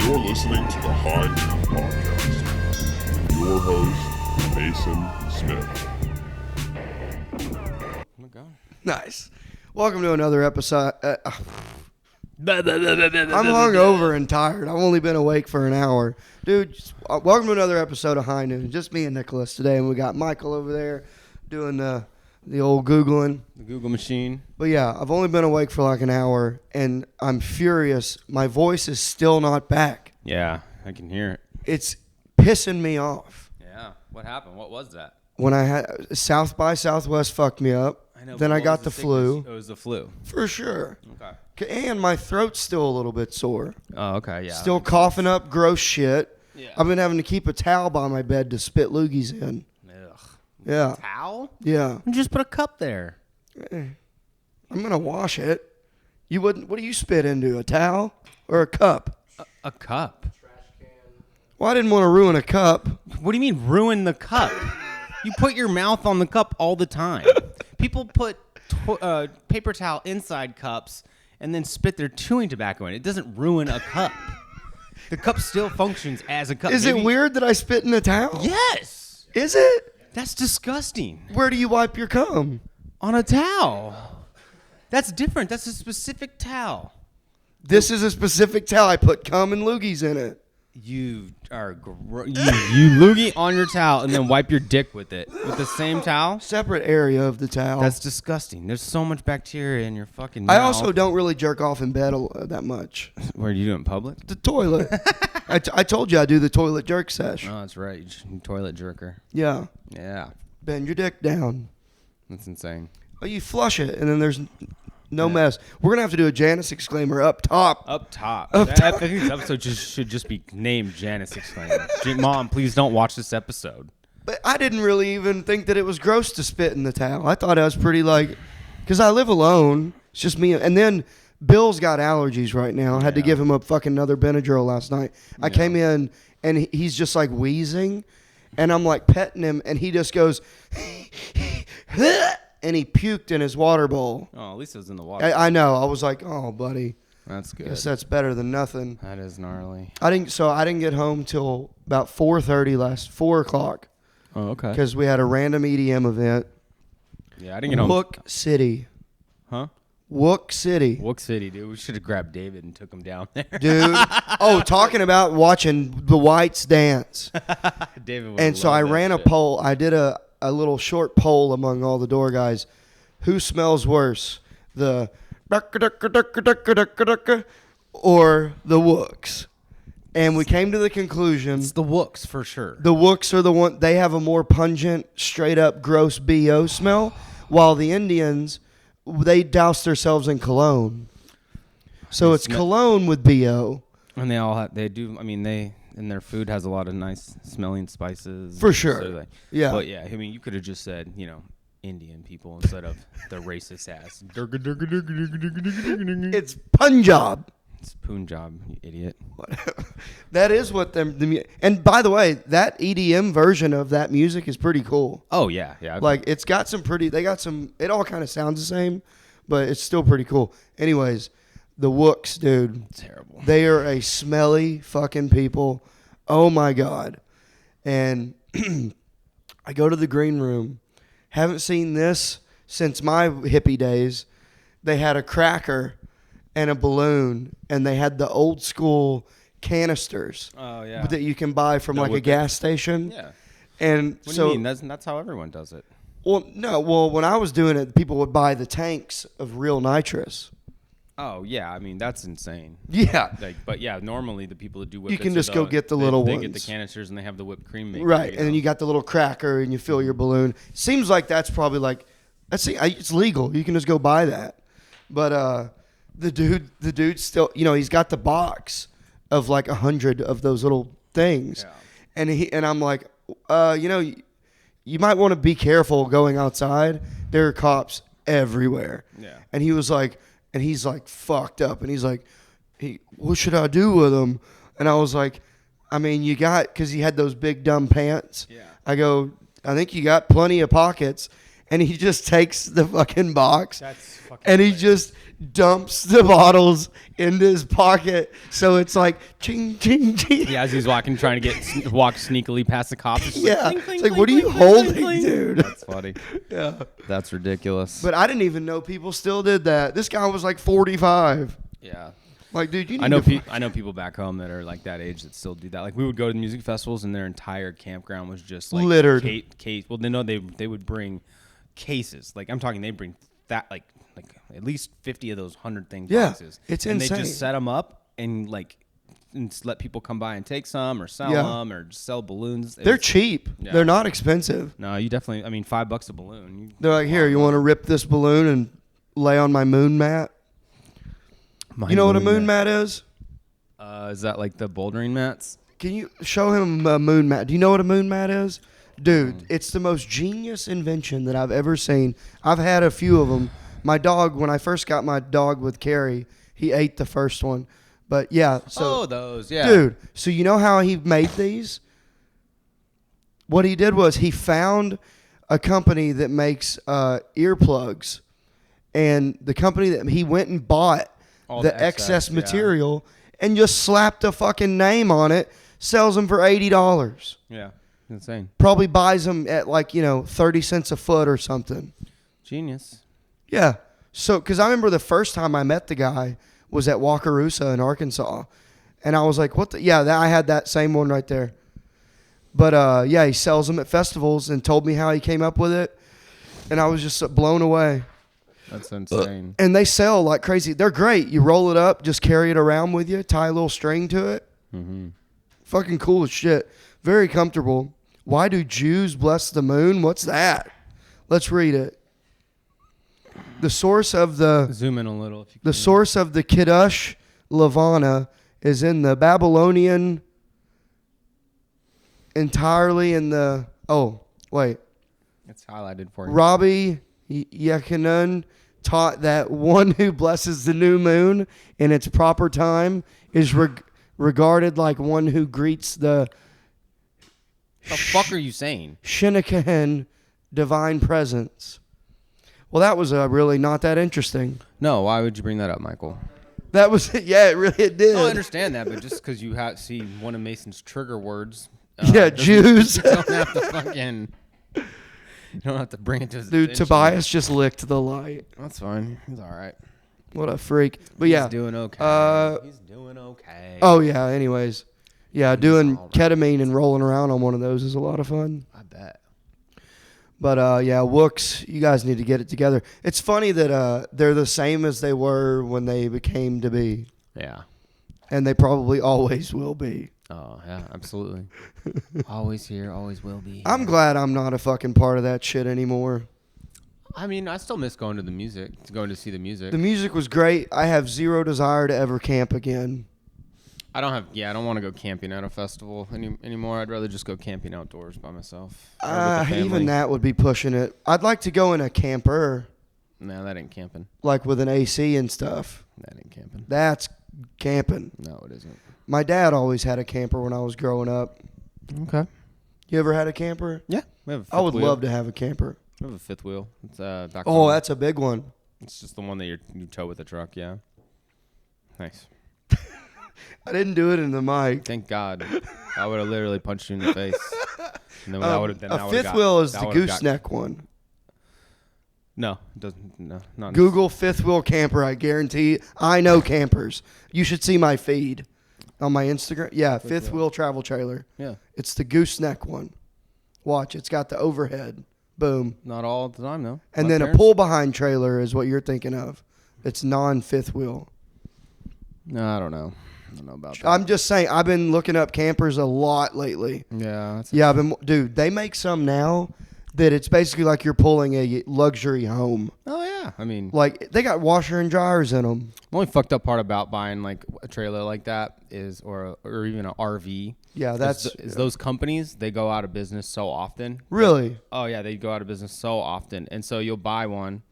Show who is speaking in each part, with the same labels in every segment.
Speaker 1: You're listening to the High Noon Podcast with your host, Mason Smith.
Speaker 2: Nice. Welcome to another episode. I'm hungover and tired. I've only been awake for an hour. Dude, welcome to another episode of High Noon. Just me and Nicholas today, and we got Michael over there doing the old Googling.
Speaker 3: The Google machine.
Speaker 2: But yeah, I've only been awake for like an hour, and I'm furious. My voice is still not back.
Speaker 3: Yeah, I can hear it.
Speaker 2: It's pissing me off.
Speaker 3: Yeah. What happened? What was that?
Speaker 2: When I had South by Southwest fucked me up.
Speaker 3: I know.
Speaker 2: Then I got the flu.
Speaker 3: It was the flu.
Speaker 2: For sure.
Speaker 3: Okay.
Speaker 2: And my throat's still a little bit sore.
Speaker 3: Oh, okay. Yeah.
Speaker 2: Still coughing up gross shit.
Speaker 3: Yeah.
Speaker 2: I've been having to keep a towel by my bed to spit loogies in.
Speaker 3: Ugh.
Speaker 2: Yeah.
Speaker 3: Towel?
Speaker 2: Yeah.
Speaker 3: Just put a cup there.
Speaker 2: I'm going to wash it. You wouldn't. What do you spit into? A towel or a cup?
Speaker 3: A cup?
Speaker 2: Well, I didn't want to ruin a cup.
Speaker 3: What do you mean ruin the cup? You put your mouth on the cup all the time. People put paper towel inside cups and then spit their chewing tobacco in it. It doesn't ruin a cup. The cup still functions as a cup.
Speaker 2: Is it weird that I spit in a towel?
Speaker 3: Yes.
Speaker 2: Is it?
Speaker 3: That's disgusting.
Speaker 2: Where do you wipe your cum?
Speaker 3: On a towel. That's different. That's a specific towel.
Speaker 2: This is a specific towel. I put cum and loogies in it.
Speaker 3: You are you loogie on your towel and then wipe your dick with it with the same towel.
Speaker 2: Separate area of the towel.
Speaker 3: That's disgusting. There's so much bacteria in your fucking mouth.
Speaker 2: I also don't really jerk off in bed that much.
Speaker 3: Where do you do it in public?
Speaker 2: The toilet. I told you I do the toilet jerk sesh.
Speaker 3: Oh, that's right. You toilet jerker.
Speaker 2: Yeah.
Speaker 3: Yeah.
Speaker 2: Bend your dick down.
Speaker 3: That's insane.
Speaker 2: Oh, you flush it, and then there's no mess. We're going to have to do a Janice exclaimer up top.
Speaker 3: Up top.
Speaker 2: Up
Speaker 3: I
Speaker 2: top.
Speaker 3: think this episode should just be named Janice Exclaimer. Mom, please don't watch this episode.
Speaker 2: But I didn't really even think that it was gross to spit in the towel. I thought I was pretty because I live alone. It's just me. And then Bill's got allergies right now. I had to give him a fucking another Benadryl last night. I came in, and he's just like wheezing. And I'm like petting him, and he just goes, and he puked in his water bowl.
Speaker 3: Oh, at least it was in the water.
Speaker 2: I know. I was like, oh, buddy.
Speaker 3: That's good.
Speaker 2: Guess that's better than nothing.
Speaker 3: That is gnarly.
Speaker 2: I didn't get home till about 4 o'clock.
Speaker 3: Oh, okay.
Speaker 2: Because we had a random EDM event.
Speaker 3: Yeah, I didn't get home.
Speaker 2: Wook City.
Speaker 3: Huh?
Speaker 2: Wook City.
Speaker 3: Wook City, dude. We should have grabbed David and took him down there.
Speaker 2: Dude. Oh, talking about watching the whites dance.
Speaker 3: David would
Speaker 2: And so I ran a poll. I did a little short poll among all the door guys. Who smells worse? The or the Wooks? And we came to the conclusion
Speaker 3: It's the Wooks for sure.
Speaker 2: the Wooks are the one. They have a more pungent, straight up gross BO smell, while the Indians, they douse themselves in cologne. So it's cologne with BO.
Speaker 3: And they do. I mean, and their food has a lot of nice smelling spices.
Speaker 2: For sure.
Speaker 3: So
Speaker 2: Yeah.
Speaker 3: But yeah, I mean, you could have just said, Indian people instead of the racist ass.
Speaker 2: It's Punjab.
Speaker 3: It's Punjab, you idiot.
Speaker 2: That is what and by the way, that EDM version of that music is pretty cool.
Speaker 3: Oh yeah, yeah.
Speaker 2: Like it's got some it all kind of sounds the same, but it's still pretty cool. Anyways, the Wooks, dude.
Speaker 3: Terrible.
Speaker 2: They are a smelly fucking people. Oh my God. And I go to the green room. Haven't seen this since my hippie days. They had a cracker and a balloon, and they had the old school canisters that you can buy from like a gas station.
Speaker 3: Yeah.
Speaker 2: And
Speaker 3: What
Speaker 2: so,
Speaker 3: do you mean? That's how everyone does it.
Speaker 2: well, no, well, when I was doing it, people would buy the tanks of real nitrous.
Speaker 3: Oh yeah, I mean that's insane.
Speaker 2: Yeah.
Speaker 3: But yeah, normally the people that do whippets
Speaker 2: You can just go get the little
Speaker 3: They
Speaker 2: ones.
Speaker 3: get the canisters and they have the whipped cream maker.
Speaker 2: Right, and then you got the little cracker, and you fill your balloon. Seems like that's probably it's legal. You can just go buy that. But the dude still, he's got the box of like 100 of those little things, and I'm like, you might want to be careful going outside. There are cops everywhere.
Speaker 3: Yeah.
Speaker 2: And he was like, and he's like fucked up, and he's like, what should I do with him? And I was like, I mean, because he had those big dumb pants.
Speaker 3: Yeah.
Speaker 2: I go, I think you got plenty of pockets. and he just takes the fucking box
Speaker 3: That's fucking
Speaker 2: and he just dumps the bottles into his pocket. So it's like ching, ching, ching.
Speaker 3: Yeah, as he's walking, trying to walk sneakily past the cops. It's just
Speaker 2: Yeah.
Speaker 3: Like, clink, clink,
Speaker 2: It's like,
Speaker 3: clink,
Speaker 2: what are you
Speaker 3: clink, clink,
Speaker 2: holding,
Speaker 3: clink.
Speaker 2: dude?
Speaker 3: That's funny.
Speaker 2: Yeah.
Speaker 3: That's ridiculous.
Speaker 2: But I didn't even know people still did that. This guy was like 45.
Speaker 3: yeah.
Speaker 2: Like, dude, you need
Speaker 3: I know
Speaker 2: to.
Speaker 3: I know people back home that are like that age that still do that. Like we would go to the music festivals and their entire campground was just like
Speaker 2: Littered.
Speaker 3: Case. Well, they would bring cases. Like I'm talking, they bring that like at least 50 of those 100 thing
Speaker 2: Yeah,
Speaker 3: boxes.
Speaker 2: it's
Speaker 3: and
Speaker 2: insane.
Speaker 3: they just set them up and let people come by and take some or sell
Speaker 2: Yeah.
Speaker 3: them or just sell balloons.
Speaker 2: They're cheap.
Speaker 3: Yeah.
Speaker 2: They're not expensive.
Speaker 3: No, you definitely. I mean, $5 a balloon.
Speaker 2: They're like, here, you want to rip this balloon and lay on my moon mat? You know what a moon mat is?
Speaker 3: Is that like the bouldering mats?
Speaker 2: Can you show him a moon mat? Do you know what a moon mat is? Dude, it's the most genius invention that I've ever seen. I've had a few of them. My dog, when I first got my dog with Carrie, he ate the first one. But yeah, so
Speaker 3: Those, yeah.
Speaker 2: dude, so you know how he made these? What he did was he found a company that makes earplugs, and the company that he went and bought
Speaker 3: All
Speaker 2: the
Speaker 3: the
Speaker 2: excess
Speaker 3: excess, yeah.
Speaker 2: material and just slapped a fucking name on it, sells them for $80.
Speaker 3: Yeah, insane.
Speaker 2: Probably buys them at 30 cents a foot or something.
Speaker 3: Genius.
Speaker 2: Yeah. So, because I remember the first time I met the guy was at Wakarusa in Arkansas. And I was like, what the? Yeah, I had that same one right there. But, yeah, he sells them at festivals and told me how he came up with it. And I was just blown away.
Speaker 3: That's insane.
Speaker 2: And they sell like crazy. They're great. You roll it up, just carry it around with you, tie a little string to it.
Speaker 3: Mm-hmm.
Speaker 2: Fucking cool as shit. Very comfortable. Why do Jews bless the moon? What's that? Let's read it. The source of the
Speaker 3: Zoom in a little. If you
Speaker 2: the
Speaker 3: can.
Speaker 2: source of the Kiddush Levana is in the Babylonian, entirely in the
Speaker 3: It's highlighted for you.
Speaker 2: Rabbi Yechanan taught that one who blesses the new moon in its proper time is regarded like one who greets the
Speaker 3: What the fuck are you saying?
Speaker 2: Shinakahen divine presence. Well, that was really not that interesting.
Speaker 3: No, why would you bring that up, Michael?
Speaker 2: That was it did.
Speaker 3: No, I understand that, but just because you see one of Mason's trigger words,
Speaker 2: Yeah,
Speaker 3: doesn't-
Speaker 2: Jews.
Speaker 3: You don't have to fucking. You don't have to bring it to his
Speaker 2: Dude,
Speaker 3: attention.
Speaker 2: Tobias just licked the light.
Speaker 3: That's fine. He's all right.
Speaker 2: What a freak. But yeah.
Speaker 3: He's doing okay. He's doing okay.
Speaker 2: Oh yeah, anyways. Yeah, doing
Speaker 3: all right.
Speaker 2: ketamine and rolling around on one of those is a lot of fun.
Speaker 3: I bet.
Speaker 2: But yeah, Wooks, you guys need to get it together. It's funny that they're the same as they were when they became to be.
Speaker 3: Yeah.
Speaker 2: And they probably always will be.
Speaker 3: Oh yeah, absolutely. Always here, always will be.
Speaker 2: I'm glad I'm not a fucking part of that shit anymore.
Speaker 3: I mean, I still miss going to the music, going to see the music.
Speaker 2: The music was great. I have zero desire to ever camp again.
Speaker 3: I don't want to go camping at a festival anymore. I'd rather just go camping outdoors by myself. Or with the family.
Speaker 2: Even that would be pushing it. I'd like to go in a camper,
Speaker 3: No, that ain't camping.
Speaker 2: like with an AC and stuff.
Speaker 3: That ain't camping.
Speaker 2: That's camping.
Speaker 3: No, it isn't.
Speaker 2: My dad always had a camper when I was growing up.
Speaker 3: Okay.
Speaker 2: You ever had a camper?
Speaker 3: Yeah, we have a fifth
Speaker 2: I would
Speaker 3: wheel.
Speaker 2: love to have a camper.
Speaker 3: We have a fifth wheel. It's back
Speaker 2: Oh,
Speaker 3: home.
Speaker 2: that's a big one.
Speaker 3: It's just the one that you tow with the truck. Yeah. Nice.
Speaker 2: I didn't do it in the mic.
Speaker 3: Thank God. I would have literally punched you in the face. And then that would have.
Speaker 2: A fifth wheel is the gooseneck one.
Speaker 3: No, it doesn't. No, not
Speaker 2: Google fifth wheel camper. I guarantee. I know campers. You should see my feed on my Instagram. Yeah, fifth wheel travel trailer.
Speaker 3: Yeah.
Speaker 2: It's the gooseneck one. Watch, it's got the overhead. Boom.
Speaker 3: Not all the time though.
Speaker 2: And
Speaker 3: My
Speaker 2: then a
Speaker 3: parents-
Speaker 2: pull behind trailer is what you're thinking of. It's non-fifth wheel.
Speaker 3: No, I don't know. I don't know about that.
Speaker 2: I'm just saying, I've been looking up campers a lot lately.
Speaker 3: Yeah. That's
Speaker 2: Yeah, dude, they make some now that it's basically like you're pulling a luxury home.
Speaker 3: Oh yeah. I mean,
Speaker 2: Like, they got washer and dryers in them.
Speaker 3: the only fucked up part about buying like a trailer like that is, or even an RV.
Speaker 2: Yeah, that's...
Speaker 3: is those companies, they go out of business so often.
Speaker 2: Really?
Speaker 3: Oh yeah, they go out of business so often, and so you'll buy one,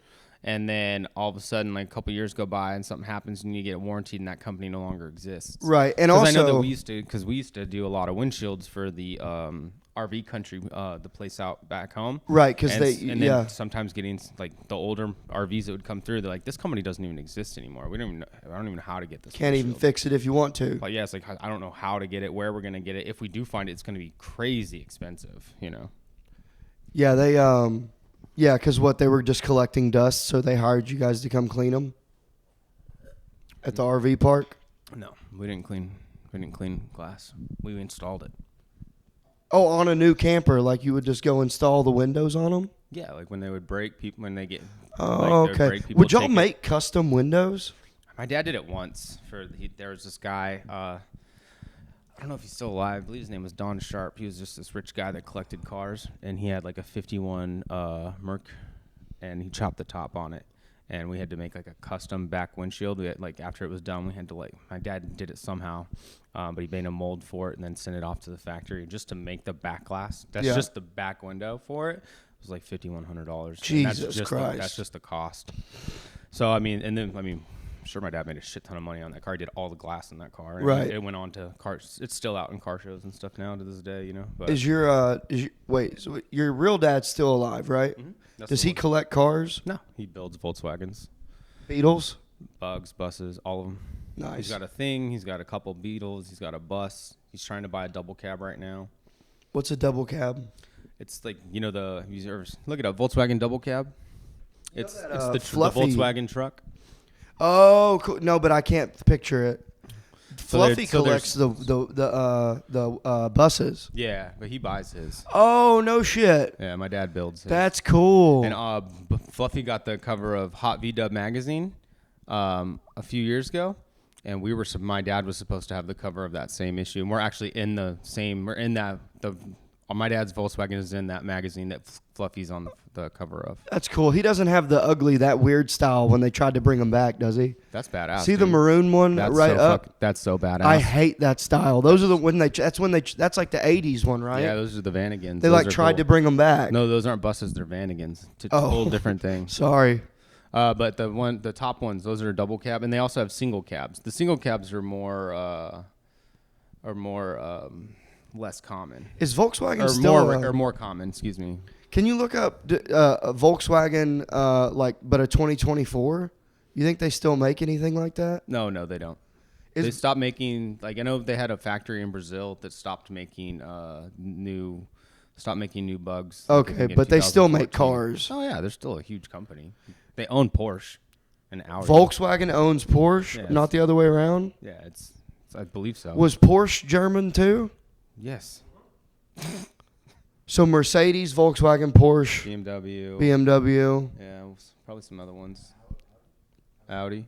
Speaker 3: and then all of a sudden, like a couple years go by, and something happens, and you get it warranted, and that company no longer exists.
Speaker 2: Right. And
Speaker 3: 'Cause
Speaker 2: also...
Speaker 3: I know that we used to do a lot of windshields for the RV country, the place out back home.
Speaker 2: Right, because
Speaker 3: And then sometimes getting like the older RVs that would come through, they're like, this company doesn't even exist anymore. I don't even know how to get this.
Speaker 2: Can't even fix it if you want to.
Speaker 3: But yeah, it's like I don't know how to get it, where we're gonna get it. If we do find it, it's gonna be crazy expensive.
Speaker 2: Yeah, they because they were just collecting dust, so they hired you guys to come clean them at the RV park.
Speaker 3: No, we didn't clean. We didn't clean glass. We installed it.
Speaker 2: Oh, on a new camper, like you would just go install the windows on them?
Speaker 3: Yeah, like when they would break, people when they get.
Speaker 2: Oh,
Speaker 3: like,
Speaker 2: okay. Would y'all make custom windows?
Speaker 3: My dad did it once. There was this guy. I don't know if he's still alive. I believe his name was Don Sharp. He was just this rich guy that collected cars, and he had like a 51 Merc, and he chopped the top on it. And we had to make like a custom back windshield. We had, like after it was done, we had to my dad did it somehow, but he made a mold for it and then sent it off to the factory just to make the back glass. That's just the back window for it. It was like $5,100.
Speaker 2: Jesus Christ!
Speaker 3: That's just the cost. So I'm sure my dad made a shit ton of money on that car. He did all the glass in that car. And
Speaker 2: right.
Speaker 3: It went on to cars. It's still out in car shows and stuff now to this day. But
Speaker 2: is your so your real dad's still alive, right?
Speaker 3: Mm-hmm.
Speaker 2: Does he collect cars?
Speaker 3: No, he builds Volkswagens,
Speaker 2: Beetles,
Speaker 3: Bugs, buses, all of them.
Speaker 2: Nice.
Speaker 3: He's got a thing. He's got a couple Beetles. He's got a bus. He's trying to buy a double cab right now.
Speaker 2: What's a double cab?
Speaker 3: It's like you ever look at a Volkswagen double cab. It's the Volkswagen truck.
Speaker 2: Oh, cool. No, but I can't picture it.
Speaker 3: So
Speaker 2: Fluffy collects the buses.
Speaker 3: Yeah, but he buys his.
Speaker 2: Oh, no shit.
Speaker 3: Yeah, my dad builds his.
Speaker 2: That's cool.
Speaker 3: And Fluffy got the cover of Hot V-Dub magazine a few years ago, and my dad was supposed to have the cover of that same issue. And we're actually my dad's Volkswagen is in that magazine that Fluffy's on the cover of.
Speaker 2: That's cool. He doesn't have the ugly, that weird style when they tried to bring him back, does he?
Speaker 3: That's badass.
Speaker 2: See the maroon one up?
Speaker 3: That's so badass.
Speaker 2: I hate that style. Those are that's like the 80s one, right?
Speaker 3: Yeah, those are the Vanagons.
Speaker 2: They tried to bring them back.
Speaker 3: No, those aren't buses. They're Vanagons. It's a whole different thing.
Speaker 2: Sorry.
Speaker 3: But the top ones, those are double cab, and they also have single cabs. The single cabs are more less common.
Speaker 2: Is Volkswagen
Speaker 3: or
Speaker 2: still
Speaker 3: more common? Excuse me.
Speaker 2: Can you look up a Volkswagen but a 2024? You think they still make anything like that?
Speaker 3: No, they don't. They stopped making, I know they had a factory in Brazil that stopped making new bugs.
Speaker 2: Okay, but they still make cars.
Speaker 3: Oh yeah, they're still a huge company. They own Porsche and Audi.
Speaker 2: Volkswagen owns Porsche, not the other way around?
Speaker 3: Yeah, I believe so.
Speaker 2: Was Porsche German too?
Speaker 3: Yes.
Speaker 2: So Mercedes, Volkswagen, Porsche, BMW.
Speaker 3: Yeah, probably some other ones. Audi.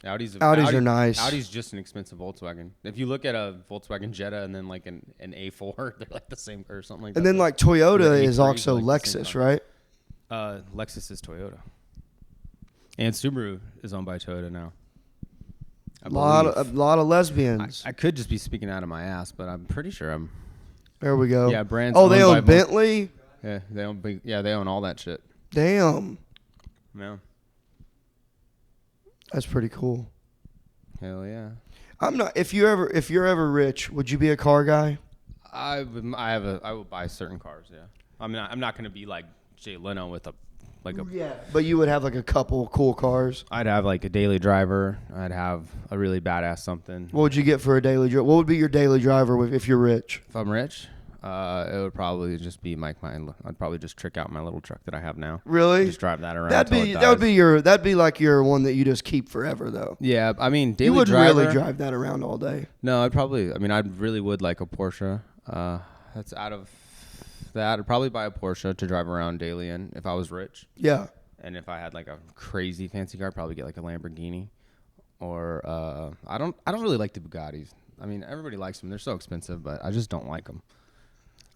Speaker 3: Audis
Speaker 2: are nice.
Speaker 3: Audi's just an expensive Volkswagen. If you look at a Volkswagen Jetta and then like an A4, they're like the same or something like that.
Speaker 2: And then like Toyota is also Lexus, right?
Speaker 3: Lexus is Toyota. And Subaru is owned by Toyota now.
Speaker 2: A lot of lesbians.
Speaker 3: I could just be speaking out of my ass, but I'm pretty sure I'm.
Speaker 2: There we go.
Speaker 3: Yeah, brands.
Speaker 2: Oh, they own Bentley.
Speaker 3: Yeah, they own all that shit.
Speaker 2: Damn.
Speaker 3: Yeah.
Speaker 2: That's pretty cool.
Speaker 3: Hell yeah.
Speaker 2: I'm not. If you're ever rich, would you be a car guy?
Speaker 3: I would buy certain cars. Yeah. I'm not gonna be like Jay Leno with a.
Speaker 2: Yeah, but you would have like a couple cool cars.
Speaker 3: I'd have like a daily driver. I'd have a really badass something.
Speaker 2: What would you get for a daily driver? What would be your daily driver if you're rich?
Speaker 3: If I'm rich, it would probably just be I'd probably just trick out my little truck that I have now.
Speaker 2: Really?
Speaker 3: Just drive that around.
Speaker 2: That'd be like your one that you just keep forever though.
Speaker 3: Yeah, I mean, daily
Speaker 2: you wouldn't
Speaker 3: driver,
Speaker 2: really drive that around all day.
Speaker 3: No, I really would like a Porsche. That's out of that. I'd probably buy a Porsche to drive around daily in if I was rich.
Speaker 2: Yeah.
Speaker 3: And if I had like a crazy fancy car, I'd probably get like a Lamborghini. Or I don't really like the Bugattis. I mean, everybody likes them. They're so expensive, but I just don't like them.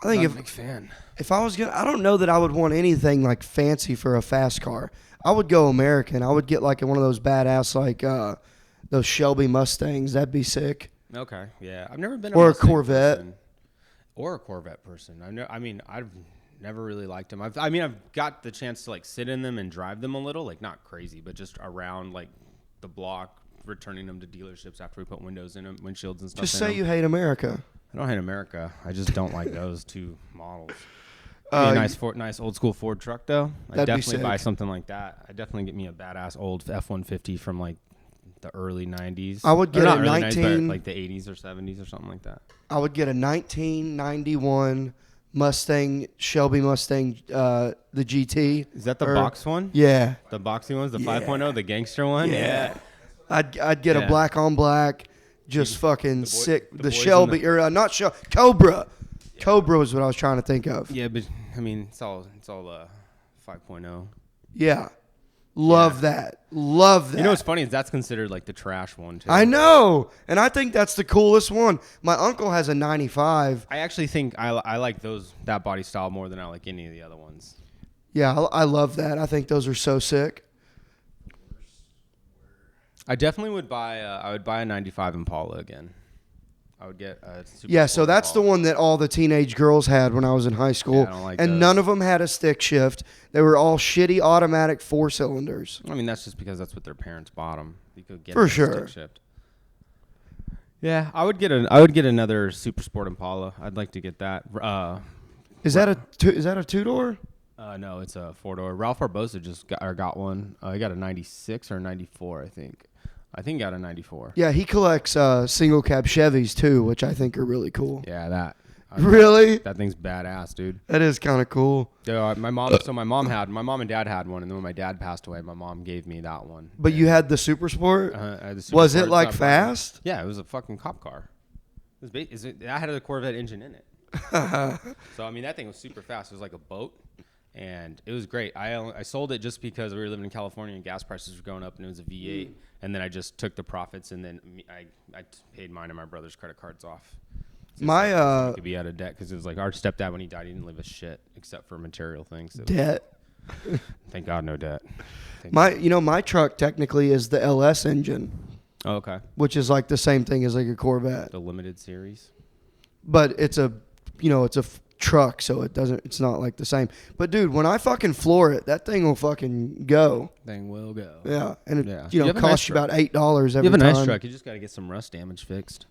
Speaker 2: I think
Speaker 3: I'm a big fan.
Speaker 2: If I was I don't know that I would want anything like fancy for a fast car. I would go American. I would get like one of those badass like those Shelby Mustangs. That'd be sick.
Speaker 3: Okay, yeah. I've never been
Speaker 2: a Corvette.
Speaker 3: Person. Or a Corvette person. I've never really liked them. I've got the chance to like sit in them and drive them a little, like not crazy, but just around like the block, returning them to dealerships after we put windows in them, windshields and stuff.
Speaker 2: Just say you hate America.
Speaker 3: I don't hate America. I just don't like those two models. A nice old school Ford truck though. I'd
Speaker 2: That'd be
Speaker 3: definitely buy
Speaker 2: sick.
Speaker 3: something like that. I'd definitely get me a badass old F-150 from like the early 90s.
Speaker 2: I would
Speaker 3: Or
Speaker 2: get
Speaker 3: not
Speaker 2: a
Speaker 3: early 90s, but
Speaker 2: 19
Speaker 3: like the 80s or 70s or something like that.
Speaker 2: I would get a 1991 Mustang, Shelby Mustang, the GT.
Speaker 3: Is that the
Speaker 2: Or-
Speaker 3: box one?
Speaker 2: Yeah.
Speaker 3: The boxy ones, the 5.0, the gangster one?
Speaker 2: Yeah. I'd get
Speaker 3: Yeah.
Speaker 2: a black on black, just fucking sick.
Speaker 3: the
Speaker 2: The
Speaker 3: boys in
Speaker 2: Shelby,
Speaker 3: the-
Speaker 2: or not Shelby, Cobra. Cobra was what I was trying to think of.
Speaker 3: Yeah, but I mean, it's all 5.0.
Speaker 2: Yeah. Love that. Love that.
Speaker 3: You know what's funny is that's considered like the trash one too.
Speaker 2: I know. And I think that's the coolest one. My uncle has a 95.
Speaker 3: I actually think I like that body style more than I like any of the other ones.
Speaker 2: Yeah, I love that. I think those are so sick.
Speaker 3: I definitely would buy. I would buy a '95 Impala again. I would get a Super
Speaker 2: Yeah, so
Speaker 3: Sport
Speaker 2: that's the
Speaker 3: Impala.
Speaker 2: one that all the teenage girls had when I was in high school.
Speaker 3: I don't like
Speaker 2: and
Speaker 3: those.
Speaker 2: none of them had a stick shift. They were all shitty automatic 4-cylinders.
Speaker 3: I mean, that's just because that's what their parents bought them. You could get
Speaker 2: For
Speaker 3: them
Speaker 2: sure.
Speaker 3: stick shift. Yeah, I would get another Super Sport Impala. I'd like to get that.
Speaker 2: Is that a two-door?
Speaker 3: No, it's a 4-door. Ralph Barbosa just got one. He got a 96 or 94, I think. I think he got a 94.
Speaker 2: Yeah, he collects single cab Chevys too, which I think are really cool.
Speaker 3: Yeah, that.
Speaker 2: Really?
Speaker 3: That thing's badass, dude.
Speaker 2: That is kind of cool.
Speaker 3: Yeah, my mom and dad had one, and then when my dad passed away, my mom gave me that one.
Speaker 2: But you had the Super Sport?
Speaker 3: I had the Super
Speaker 2: Was it
Speaker 3: Sport.
Speaker 2: like
Speaker 3: It's not
Speaker 2: fast?
Speaker 3: Yeah, it was a fucking cop car. I had a Corvette engine in it. So I mean, that thing was super fast. It was like a boat, and it was great. I sold it just because we were living in California and gas prices were going up, and it was a V8. And then I just took the profits, and then I paid mine and my brother's credit cards off. So
Speaker 2: My
Speaker 3: we could be out of debt because it was like our stepdad when he died, he didn't leave us shit except for material things. So
Speaker 2: debt.
Speaker 3: thank God, no debt.
Speaker 2: My truck technically is the LS engine,
Speaker 3: Oh, okay.
Speaker 2: which is like the same thing as like a Corvette,
Speaker 3: The limited series.
Speaker 2: but it's a truck, so it's not like the same. But dude, when I fucking floor it, that thing will fucking go.
Speaker 3: Thing will go.
Speaker 2: Yeah, and it
Speaker 3: Yeah. You have a
Speaker 2: costs
Speaker 3: nice
Speaker 2: you about $8 every
Speaker 3: You have a
Speaker 2: time.
Speaker 3: nice truck. You just got to get some rust damage fixed.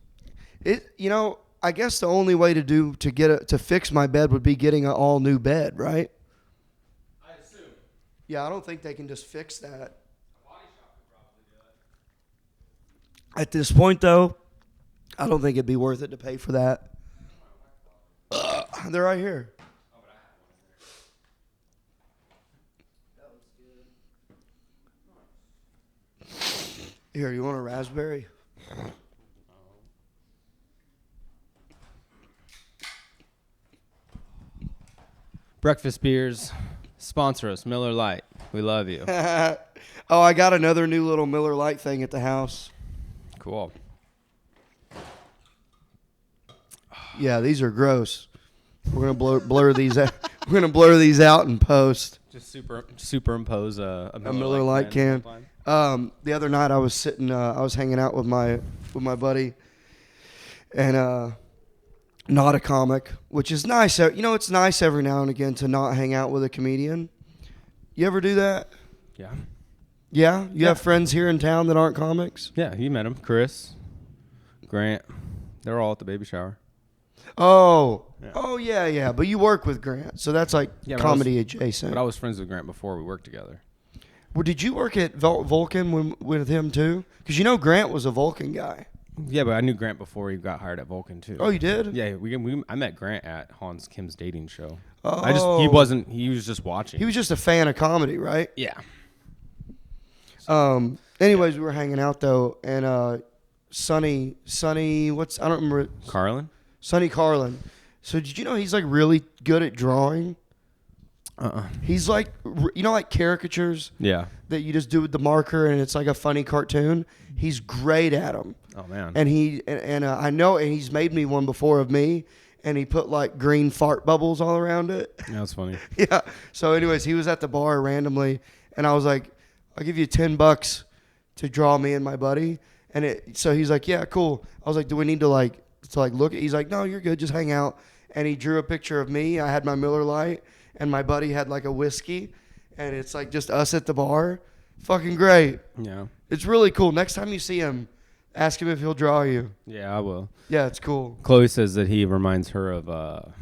Speaker 2: I guess the only way to fix my bed would be getting an all new bed, right?
Speaker 3: I assume.
Speaker 2: Yeah, I don't think they can just fix that.
Speaker 3: A body shop could probably do it.
Speaker 2: At this point, though, I don't think it'd be worth it to pay for that. They're right here. Here, you want a raspberry?
Speaker 3: Breakfast beers, sponsor us, Miller Lite. We love you.
Speaker 2: Oh, I got another new little Miller Lite thing at the house.
Speaker 3: Cool.
Speaker 2: Yeah, these are gross. We're gonna blur these out. We're gonna blur these out in post.
Speaker 3: Just superimpose a
Speaker 2: Miller Lite can. The other night I was hanging out with my buddy, and not a comic, which is nice. It's nice every now and again to not hang out with a comedian. You ever do that?
Speaker 3: Yeah.
Speaker 2: Yeah, you have friends here in town that aren't comics.
Speaker 3: Yeah, you met him. Chris, Grant. They're all at the baby shower.
Speaker 2: Oh,
Speaker 3: Yeah.
Speaker 2: oh yeah. But you work with Grant, so that's like
Speaker 3: Yeah, but
Speaker 2: comedy adjacent.
Speaker 3: But I was friends with Grant before we worked together.
Speaker 2: Well, did you work at Vulcan with him too? Because Grant was a Vulcan guy.
Speaker 3: Yeah, but I knew Grant before he got hired at Vulcan too.
Speaker 2: Oh, you did?
Speaker 3: Yeah, I met Grant at Hans Kim's dating show.
Speaker 2: Oh.
Speaker 3: He was just watching.
Speaker 2: He was just a fan of comedy, right?
Speaker 3: Yeah.
Speaker 2: Anyways, we were hanging out though, and Sonny, I don't remember.
Speaker 3: Carlin?
Speaker 2: Sonny Carlin. So did you know he's like really good at drawing? He's like, like caricatures
Speaker 3: Yeah.
Speaker 2: that you just do with the marker and it's like a funny cartoon. He's great at them.
Speaker 3: Oh man.
Speaker 2: And I know, and he's made me one before of me, and he put like green fart bubbles all around it.
Speaker 3: Yeah, that's funny.
Speaker 2: Yeah. So anyways, he was at the bar randomly, and I was like, I'll give you $10 to draw me and my buddy. So he's like, yeah, cool. I was like, do we need to look at? He's like, no, you're good. Just hang out. And he drew a picture of me. I had my Miller Lite, and my buddy had like a whiskey, and it's like just us at the bar. Fucking great.
Speaker 3: Yeah.
Speaker 2: It's really cool. Next time you see him, Ask him if he'll draw you.
Speaker 3: Yeah, I will.
Speaker 2: Yeah, it's cool.
Speaker 3: Chloe says that he reminds her of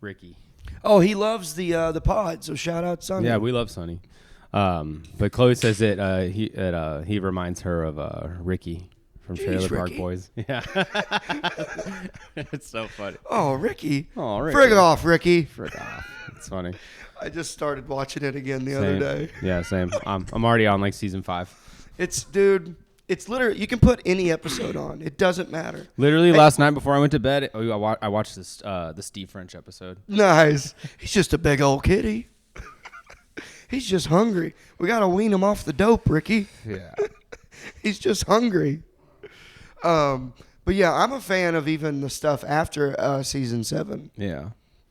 Speaker 3: Ricky.
Speaker 2: Oh, he loves the pod, so shout out Sonny.
Speaker 3: Yeah, we love Sonny. But Chloe says that he reminds her of Ricky from
Speaker 2: Jeez,
Speaker 3: Trailer Park
Speaker 2: Ricky.
Speaker 3: Boys. Yeah. It's so funny.
Speaker 2: Oh, Ricky.
Speaker 3: Oh, Ricky.
Speaker 2: Frig off, Ricky.
Speaker 3: Frick off. It's funny.
Speaker 2: I just started watching it again the other
Speaker 3: Same.
Speaker 2: day.
Speaker 3: Yeah, same. I'm already on like season 5.
Speaker 2: It's literally, you can put any episode on. It doesn't matter.
Speaker 3: Literally last night before I went to bed, I watched this the Steve French episode.
Speaker 2: Nice. He's just a big old kitty. He's just hungry. We got to wean him off the dope, Ricky.
Speaker 3: Yeah.
Speaker 2: He's just hungry. But yeah, I'm a fan of even the stuff after season 7.
Speaker 3: Yeah.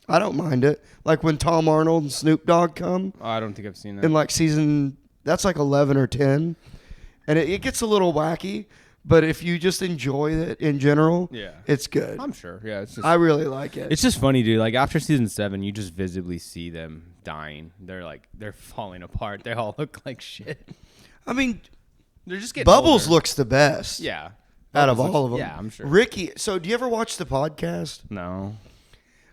Speaker 2: I don't mind it. Like when Tom Arnold and Snoop Dogg come
Speaker 3: Oh, I don't think I've seen that.
Speaker 2: in like season, that's like 11 or 10. And it gets a little wacky, but if you just enjoy it in general,
Speaker 3: Yeah.
Speaker 2: it's good.
Speaker 3: I'm sure. Yeah, it's just
Speaker 2: I really like it.
Speaker 3: it's just funny, dude. Like after season 7, you just visibly see them dying. They're falling apart. They all look like shit.
Speaker 2: I mean,
Speaker 3: They're just getting
Speaker 2: Bubbles
Speaker 3: older.
Speaker 2: looks the best.
Speaker 3: Yeah.
Speaker 2: Out of
Speaker 3: Bubbles
Speaker 2: all of
Speaker 3: looks-
Speaker 2: them.
Speaker 3: Yeah, I'm sure.
Speaker 2: Ricky, so do you ever watch the podcast?
Speaker 3: No.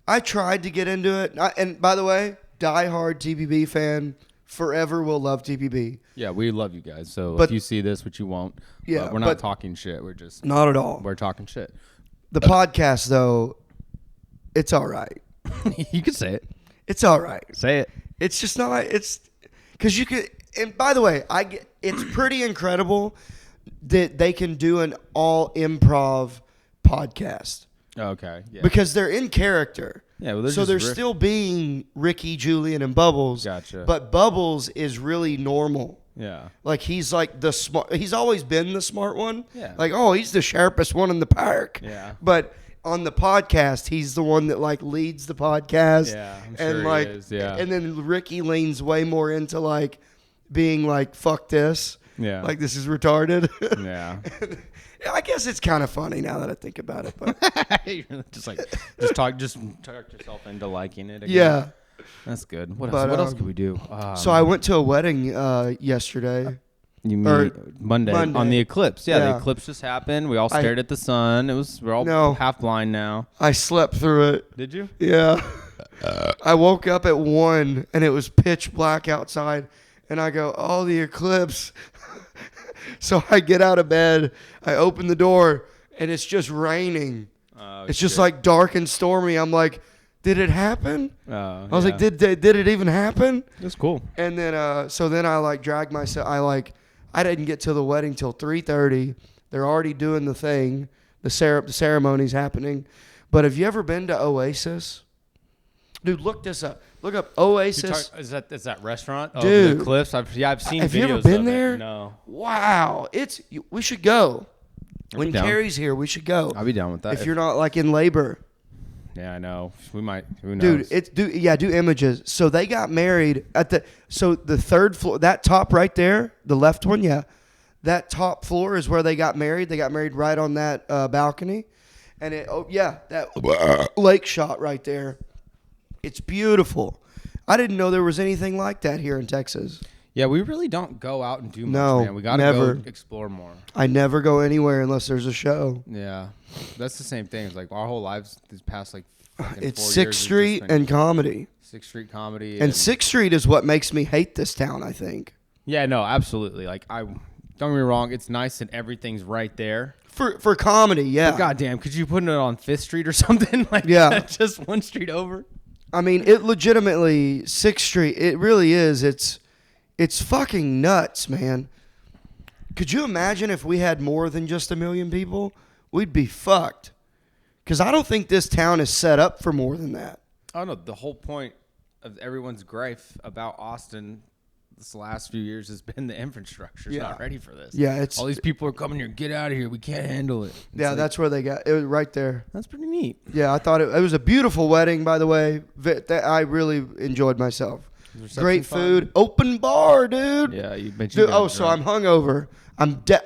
Speaker 2: I tried to get into it. And by the way, diehard TBB fan, forever will love TBB.
Speaker 3: Yeah, we love you guys. So
Speaker 2: But-
Speaker 3: if you see this, which you won't,
Speaker 2: Yeah,
Speaker 3: but we're not
Speaker 2: but-
Speaker 3: talking shit. We're just
Speaker 2: Not at all.
Speaker 3: we're talking shit.
Speaker 2: The podcast, though, it's all right.
Speaker 3: You can say it.
Speaker 2: It's all right.
Speaker 3: Say it.
Speaker 2: It's just not. It's because you could. And by the way, it's pretty incredible that they can do an all improv podcast
Speaker 3: Okay. Yeah.
Speaker 2: because they're in character.
Speaker 3: Yeah, well, they're
Speaker 2: so
Speaker 3: just
Speaker 2: they're
Speaker 3: riff-
Speaker 2: still being Ricky, Julian, and Bubbles.
Speaker 3: Gotcha.
Speaker 2: But Bubbles is really normal.
Speaker 3: Yeah.
Speaker 2: Like he's like the smart. He's always been the smart one.
Speaker 3: Yeah.
Speaker 2: Like he's the sharpest one in the park.
Speaker 3: Yeah.
Speaker 2: But on the podcast, he's the one that like leads the podcast.
Speaker 3: Yeah, I'm
Speaker 2: and
Speaker 3: sure he
Speaker 2: like,
Speaker 3: is, yeah.
Speaker 2: And then Ricky leans way more into like being like, "Fuck this."
Speaker 3: Yeah.
Speaker 2: Like this is retarded.
Speaker 3: Yeah.
Speaker 2: I guess it's kind of funny now that I think about it. But
Speaker 3: just talk yourself into liking it again.
Speaker 2: yeah.
Speaker 3: That's good. What
Speaker 2: But,
Speaker 3: else? What else
Speaker 2: um,
Speaker 3: could we do?
Speaker 2: So I went to a wedding yesterday.
Speaker 3: You
Speaker 2: or
Speaker 3: mean Monday on
Speaker 2: Monday.
Speaker 3: the eclipse? Yeah,
Speaker 2: Yeah.
Speaker 3: the eclipse just happened. We all stared at the sun. We're all
Speaker 2: No.
Speaker 3: half blind now.
Speaker 2: I slept through it.
Speaker 3: Did you?
Speaker 2: Yeah. I woke up at 1 and it was pitch black outside. And I go, "Oh, the eclipse." So I get out of bed. I open the door and it's just raining. It's just like dark and stormy. I'm like, did it happen? I was like, did it even happen?
Speaker 3: That's cool.
Speaker 2: And then, so then I like dragged myself. I didn't get to the wedding till 3:30. They're already doing the thing. The ceremony's happening. But have you ever been to Oasis? Dude, look this up. Look up Oasis.
Speaker 3: Is that restaurant? Oh,
Speaker 2: Dude.
Speaker 3: the cliffs. I've seen.
Speaker 2: Have you ever
Speaker 3: videos
Speaker 2: been
Speaker 3: of it.
Speaker 2: there?
Speaker 3: No.
Speaker 2: Wow. We should go.
Speaker 3: I'll
Speaker 2: When
Speaker 3: be down.
Speaker 2: Carrie's here, we should go.
Speaker 3: I'll be down with that.
Speaker 2: If you're not like in labor.
Speaker 3: Yeah, I know. We might. Who knows?
Speaker 2: Dude, do images. So they got married at the third floor, that top right there, the left one, yeah. That top floor is where they got married. They got married right on that balcony. And that lake shot right there. It's beautiful. I didn't know there was anything like that here in Texas.
Speaker 3: Yeah, we really don't go out and do much,
Speaker 2: No,
Speaker 3: man. We got to
Speaker 2: never.
Speaker 3: go explore more.
Speaker 2: I never go anywhere unless there's a show.
Speaker 3: Yeah, that's the same thing. It's like our whole lives these past like fucking
Speaker 2: It's
Speaker 3: 4
Speaker 2: Sixth
Speaker 3: years has
Speaker 2: Street
Speaker 3: just been
Speaker 2: and comedy.
Speaker 3: Sixth Street comedy
Speaker 2: And Sixth Street is what makes me hate this town, I think.
Speaker 3: Yeah, no, absolutely. Like don't get me wrong, it's nice and everything's right there.
Speaker 2: For comedy, yeah.
Speaker 3: But goddamn, could you put it on Fifth Street or something? Like
Speaker 2: Yeah.
Speaker 3: just one street over.
Speaker 2: I mean, it legitimately, 6th Street, it really is. It's fucking nuts, man. Could you imagine if we had more than just 1 million people? We'd be fucked. Because I don't think this town is set up for more than that.
Speaker 3: I don't know. The whole point of everyone's gripe about Austin this last few years has been the infrastructure's
Speaker 2: Yeah.
Speaker 3: not ready for this.
Speaker 2: Yeah,
Speaker 3: all these people are coming here. Get out of here. We can't handle it. It's
Speaker 2: Yeah,
Speaker 3: like,
Speaker 2: that's where they got it. Was right there.
Speaker 3: that's pretty neat.
Speaker 2: Yeah, I thought it was a beautiful wedding, by the way. I really enjoyed myself.
Speaker 3: Was the reception
Speaker 2: Great
Speaker 3: fun?
Speaker 2: food. Open bar, dude.
Speaker 3: Yeah, you mentioned.
Speaker 2: Dude, so I'm hungover.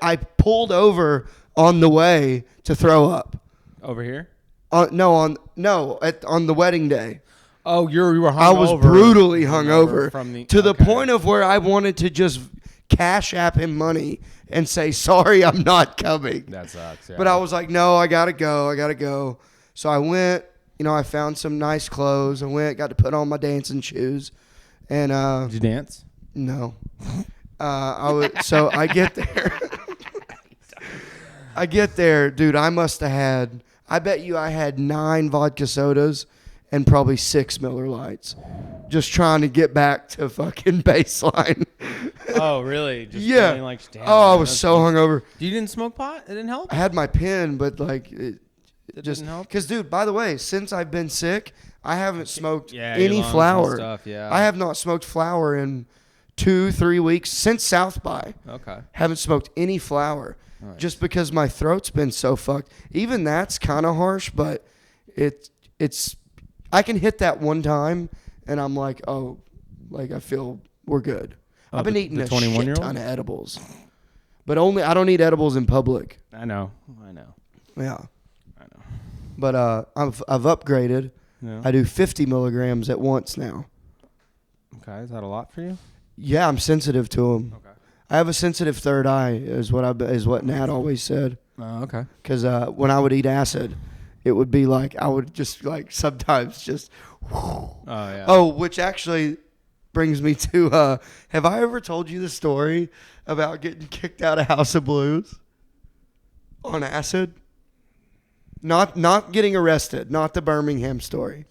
Speaker 2: I pulled over on the way to throw up.
Speaker 3: over here.
Speaker 2: On the wedding day.
Speaker 3: Oh, you were hungover.
Speaker 2: I was brutally hungover
Speaker 3: from the
Speaker 2: to the
Speaker 3: okay.
Speaker 2: point of where I wanted to just Cash App him money and say, sorry, I'm not coming.
Speaker 3: That sucks. Yeah.
Speaker 2: But I was like, no, I got to go. So I went, I found some nice clothes. I went, got to put on my dancing shoes. And
Speaker 3: Did you dance?
Speaker 2: no. So I get there. Dude, I must have had, I bet you I had 9 vodka sodas and probably 6 Miller Lights. Just trying to get back to fucking baseline.
Speaker 3: Oh, really? Just
Speaker 2: Yeah.
Speaker 3: feeling like, damn,
Speaker 2: Oh, I
Speaker 3: man,
Speaker 2: was
Speaker 3: that's-
Speaker 2: so hungover.
Speaker 3: You didn't smoke pot? It didn't help?
Speaker 2: I had my pen, but like it just
Speaker 3: didn't help?
Speaker 2: because, dude. By the way, since I've been sick, I haven't smoked
Speaker 3: Yeah, your
Speaker 2: any
Speaker 3: lungs and
Speaker 2: flower.
Speaker 3: stuff, yeah.
Speaker 2: I have not smoked flower in 2-3 weeks since South by.
Speaker 3: Okay.
Speaker 2: Haven't smoked any flower,
Speaker 3: Nice.
Speaker 2: just because my throat's been so fucked. Even that's kind of harsh, but it's I can hit that one time, and I'm like, oh, like I feel we're good.
Speaker 3: Oh,
Speaker 2: I've been
Speaker 3: the
Speaker 2: eating a
Speaker 3: 21-year-old?
Speaker 2: shit ton of edibles, but I don't eat edibles in public.
Speaker 3: I know.
Speaker 2: Yeah.
Speaker 3: I know.
Speaker 2: But I've upgraded.
Speaker 3: Yeah.
Speaker 2: I do 50 milligrams at once now.
Speaker 3: Okay. Is that a lot for you?
Speaker 2: Yeah, I'm sensitive to them.
Speaker 3: Okay.
Speaker 2: I have a sensitive third eye, is what Nat always said.
Speaker 3: Okay.
Speaker 2: Because when I would eat acid, it would be like I would just like sometimes just.
Speaker 3: Oh, yeah.
Speaker 2: Oh, which actually brings me to. Have I ever told you the story about getting kicked out of House of Blues on acid? Not getting arrested, not the Birmingham story.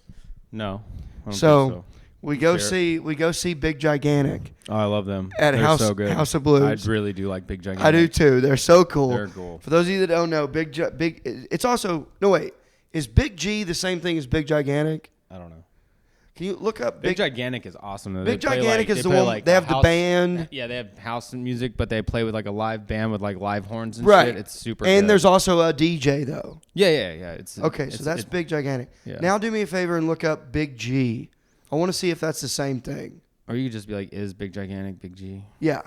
Speaker 3: No. I don't
Speaker 2: So,
Speaker 3: think
Speaker 2: we go
Speaker 3: Share
Speaker 2: see Big Gigantic.
Speaker 3: Oh, I love them.
Speaker 2: At
Speaker 3: They're
Speaker 2: House-
Speaker 3: so good.
Speaker 2: House of Blues.
Speaker 3: I really do like Big Gigantic.
Speaker 2: I do too. They're so cool.
Speaker 3: They're cool.
Speaker 2: For those of you that don't know, Big. It's also no wait. Is Big G the same thing as Big Gigantic?
Speaker 3: I don't know.
Speaker 2: Can you look up
Speaker 3: Big Gigantic is awesome. Though.
Speaker 2: Big
Speaker 3: They play,
Speaker 2: Gigantic
Speaker 3: like,
Speaker 2: is
Speaker 3: they
Speaker 2: the
Speaker 3: play,
Speaker 2: one.
Speaker 3: like,
Speaker 2: They have the
Speaker 3: house-
Speaker 2: band.
Speaker 3: Yeah, they have house music, but they play with like a live band with like live horns and
Speaker 2: Right.
Speaker 3: shit. It's super.
Speaker 2: And
Speaker 3: good.
Speaker 2: there's also a DJ though.
Speaker 3: yeah. It's
Speaker 2: Okay,
Speaker 3: it's,
Speaker 2: so that's Big Gigantic.
Speaker 3: Yeah.
Speaker 2: Now do me a favor and look up Big G. I want to see if that's the same thing.
Speaker 3: Or you could just be like, is Big Gigantic Big G?
Speaker 2: Yeah.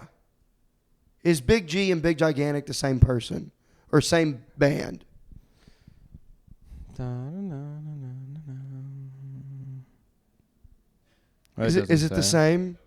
Speaker 2: Is Big G and Big Gigantic the same person or same band? Is it the same?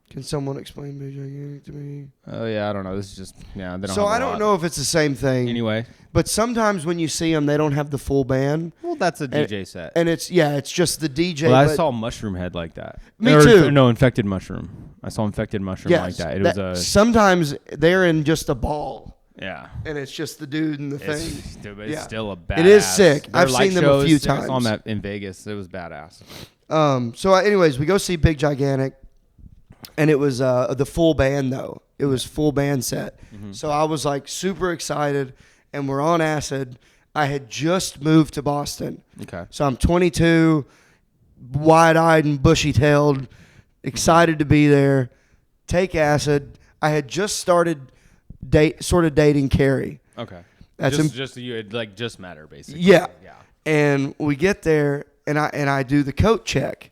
Speaker 2: Can someone explain Big Gigantic to me?
Speaker 3: Oh yeah, I don't know. This is just They don't.
Speaker 2: So
Speaker 3: have a
Speaker 2: I don't
Speaker 3: lot.
Speaker 2: know if it's the same thing.
Speaker 3: Anyway,
Speaker 2: But sometimes when you see them, they don't have the full band,
Speaker 3: well, that's a DJ set.
Speaker 2: and it's just the DJ.
Speaker 3: Well, I
Speaker 2: but
Speaker 3: saw Mushroom Head like that.
Speaker 2: Me
Speaker 3: Or-
Speaker 2: too.
Speaker 3: No, Infected Mushroom. I saw Infected Mushroom
Speaker 2: yes,
Speaker 3: like that. It was a
Speaker 2: sometimes they're in just a ball,
Speaker 3: yeah.
Speaker 2: and it's just the dude and the thing.
Speaker 3: It's
Speaker 2: Yeah.
Speaker 3: still a badass.
Speaker 2: It is sick.
Speaker 3: Their
Speaker 2: I've
Speaker 3: light
Speaker 2: seen them a few
Speaker 3: shows, I saw them
Speaker 2: times.
Speaker 3: in Vegas. It was badass.
Speaker 2: So, anyways, we go see Big Gigantic, and it was the full band though. It was full band set.
Speaker 3: Mm-hmm.
Speaker 2: So I was like super excited, and we're on acid. I had just moved to Boston.
Speaker 3: Okay.
Speaker 2: So I'm 22, wide-eyed and bushy-tailed, excited to be there. Take acid. I had just started dating Carrie.
Speaker 3: Okay.
Speaker 2: That's
Speaker 3: just you had like just met her basically.
Speaker 2: Yeah.
Speaker 3: Yeah.
Speaker 2: And we get there, and I do the coat check.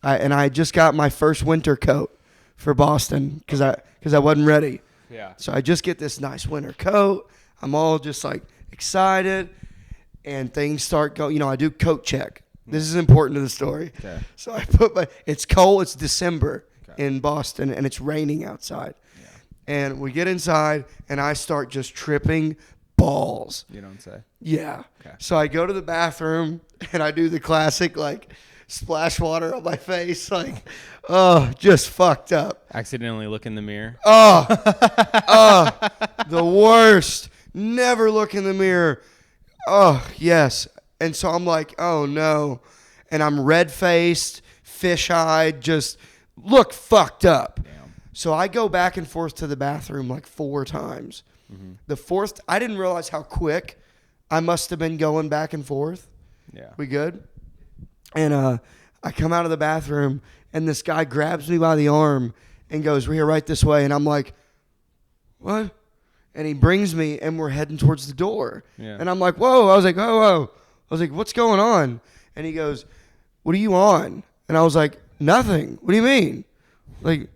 Speaker 2: I just got my first winter coat for Boston because I wasn't ready.
Speaker 3: Yeah.
Speaker 2: So I just get this nice winter coat. I'm all just like excited, and things start going. I do coat check. This is important to the story.
Speaker 3: Okay.
Speaker 2: So I put it's cold. It's December
Speaker 3: Okay.
Speaker 2: in Boston, and it's raining outside. And we get inside, and I start just tripping balls.
Speaker 3: You don't say.
Speaker 2: Yeah.
Speaker 3: Okay.
Speaker 2: So I go to the bathroom, and I do the classic like splash water on my face, like, oh, just fucked up.
Speaker 3: Accidentally look in the mirror.
Speaker 2: The worst. Never look in the mirror. Oh, yes. And so I'm like, oh no. And I'm red-faced, fish-eyed, just look fucked up.
Speaker 3: Damn.
Speaker 2: So I go back and forth to the bathroom like 4 times.
Speaker 3: Mm-hmm.
Speaker 2: The fourth, I didn't realize how quick I must have been going back and forth.
Speaker 3: Yeah.
Speaker 2: We good? And I come out of the bathroom, and this guy grabs me by the arm and goes, "We're here right this way." And I'm like, "What?" And he brings me, and we're heading towards the door.
Speaker 3: Yeah.
Speaker 2: And I'm like, "Whoa." I was like, "Whoa." I was like, "What's going on?" And he goes, "What are you on?" And I was like, "Nothing. What do you mean? Like,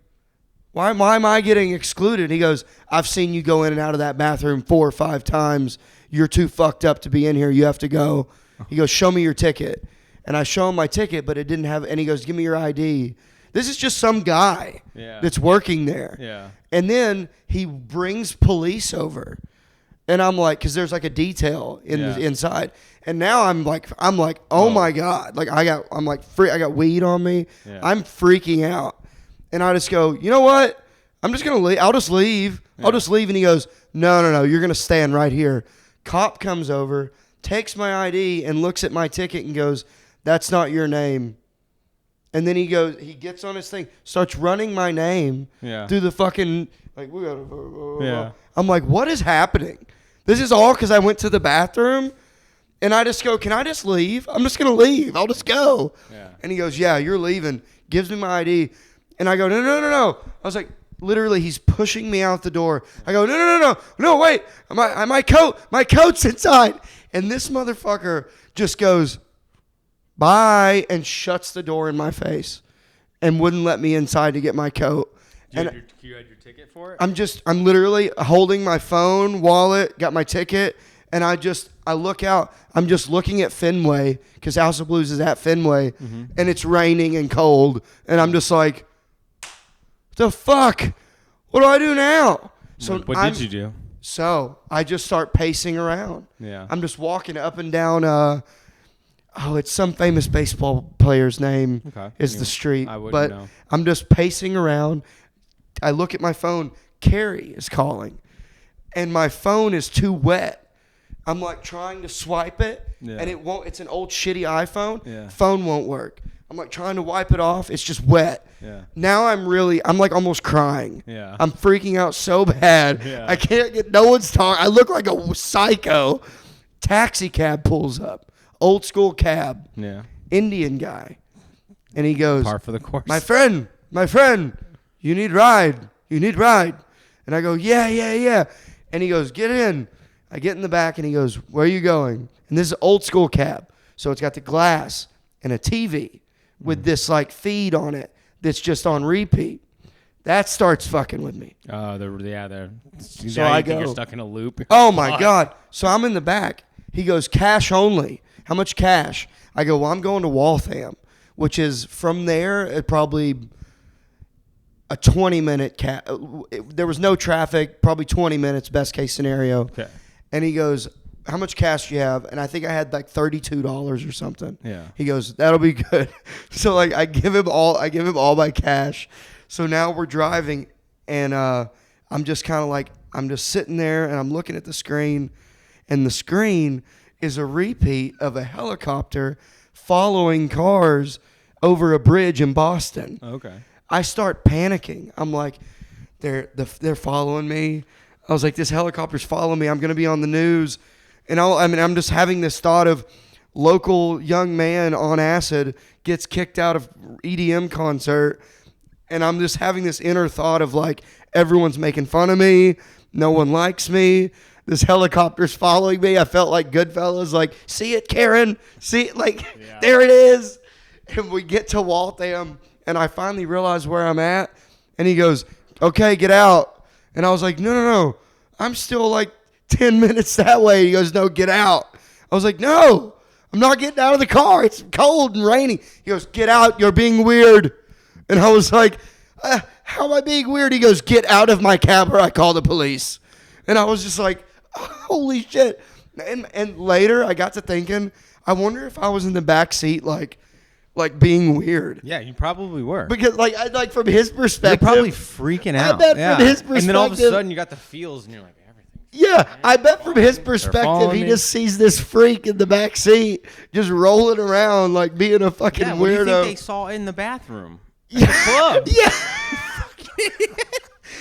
Speaker 2: why am I getting excluded?" He goes, "I've seen you go in and out of that bathroom 4 or 5 times. You're too fucked up to be in here. You have to go." He goes, "Show me your ticket." And I show him my ticket, but it didn't have, and he goes, "Give me your ID." This is just some guy
Speaker 3: Yeah.
Speaker 2: that's working there.
Speaker 3: Yeah.
Speaker 2: And then he brings police over. And I'm like, because there's like a detail in the inside. And now I'm like, oh my God. Like I got weed on me.
Speaker 3: Yeah.
Speaker 2: I'm freaking out. And I just go, you know what? I'm just going to leave. I'll just leave.
Speaker 3: Yeah.
Speaker 2: I'll just leave. And he goes, no. You're going to stand right here. Cop comes over, takes my ID and looks at my ticket and goes, that's not your name. And then he gets on his thing, starts running my name through the fucking, like, we gotta, I'm like, what is happening? This is all because I went to the bathroom, and I just go, can I just leave? I'm just going to leave. I'll just go.
Speaker 3: Yeah.
Speaker 2: And he goes, yeah, you're leaving. Gives me my ID. And I go, no. I was like, literally, he's pushing me out the door. I go, no, wait. My coat's inside. And this motherfucker just goes, bye, and shuts the door in my face and wouldn't let me inside to get my coat.
Speaker 3: You had your ticket for it?
Speaker 2: I'm literally holding my phone, wallet, got my ticket, and I look out. I'm just looking at Fenway because House of Blues is at Fenway, and it's raining and cold, and I'm just like, the fuck? What do I do now? So
Speaker 3: what did you do?
Speaker 2: So I just start pacing around.
Speaker 3: Yeah.
Speaker 2: I'm just walking up and down. It's some famous baseball player's name is the street.
Speaker 3: I wouldn't
Speaker 2: but
Speaker 3: know.
Speaker 2: I'm just pacing around. I look at my phone. Carrie is calling, and my phone is too wet. I'm like trying to swipe it, and it won't. It's an old shitty iPhone.
Speaker 3: Yeah.
Speaker 2: Phone won't work. I'm like trying to wipe it off. It's just wet.
Speaker 3: Yeah.
Speaker 2: Now I'm like almost crying.
Speaker 3: Yeah.
Speaker 2: I'm freaking out so bad.
Speaker 3: Yeah.
Speaker 2: I can't get, no one's talking. I look like a psycho. Taxi cab pulls up. Old school cab.
Speaker 3: Yeah.
Speaker 2: Indian guy. And he goes,
Speaker 3: Par for the course.
Speaker 2: my friend, you need ride. And I go, yeah. And he goes, get in. I get in the back and he goes, where are you going? And this is old school cab. So it's got the glass and a TV with this like feed on it that's just on repeat. That starts fucking with me.
Speaker 3: They're.
Speaker 2: So I go,
Speaker 3: you're stuck in a loop.
Speaker 2: oh my God. So I'm in the back. He goes, cash only. How much cash? I go, well, I'm going to Waltham, which is from there, probably a 20-minute cab. There was no traffic, probably 20 minutes, best case scenario.
Speaker 3: Okay.
Speaker 2: And he goes, how much cash do you have? And I think I had like $32 or something.
Speaker 3: Yeah.
Speaker 2: He goes, that'll be good. So like I give him all my cash. So now we're driving, and I'm just kind of like, I'm just sitting there and I'm looking at the screen, and the screen is a repeat of a helicopter following cars over a bridge in Boston.
Speaker 3: Okay.
Speaker 2: I start panicking. I'm like, they're following me. I was like, this helicopter's following me. I'm going to be on the news. And I'm just having this thought of local young man on acid gets kicked out of EDM concert. And I'm just having this inner thought of like, everyone's making fun of me. No one likes me. This helicopter's following me. I felt like Goodfellas, like, see it, Karen? See it? Like, There it is. And we get to Waltham, and I finally realize where I'm at. And he goes, okay, get out. And I was like, no. I'm still like 10 minutes that way. He goes, no, get out. I was like, no, I'm not getting out of the car. It's cold and raining. He goes, get out. You're being weird. And I was like, how am I being weird? He goes, get out of my cab or I call the police. And I was just like, holy shit. And later I got to thinking, I wonder if I was in the back seat like being weird.
Speaker 3: Yeah, you probably were.
Speaker 2: Because like from his
Speaker 3: You're
Speaker 2: perspective.
Speaker 3: probably freaking out.
Speaker 2: bet from his
Speaker 3: And then all of a
Speaker 2: perspective-
Speaker 3: sudden you got the feels and you're like, everything.
Speaker 2: Yeah, I bet from his perspective,
Speaker 3: following
Speaker 2: he
Speaker 3: me.
Speaker 2: just sees this freak in the back seat just rolling around like being a fucking
Speaker 3: Yeah, what do you think
Speaker 2: weirdo.
Speaker 3: they saw in the bathroom? At the club.
Speaker 2: Yeah.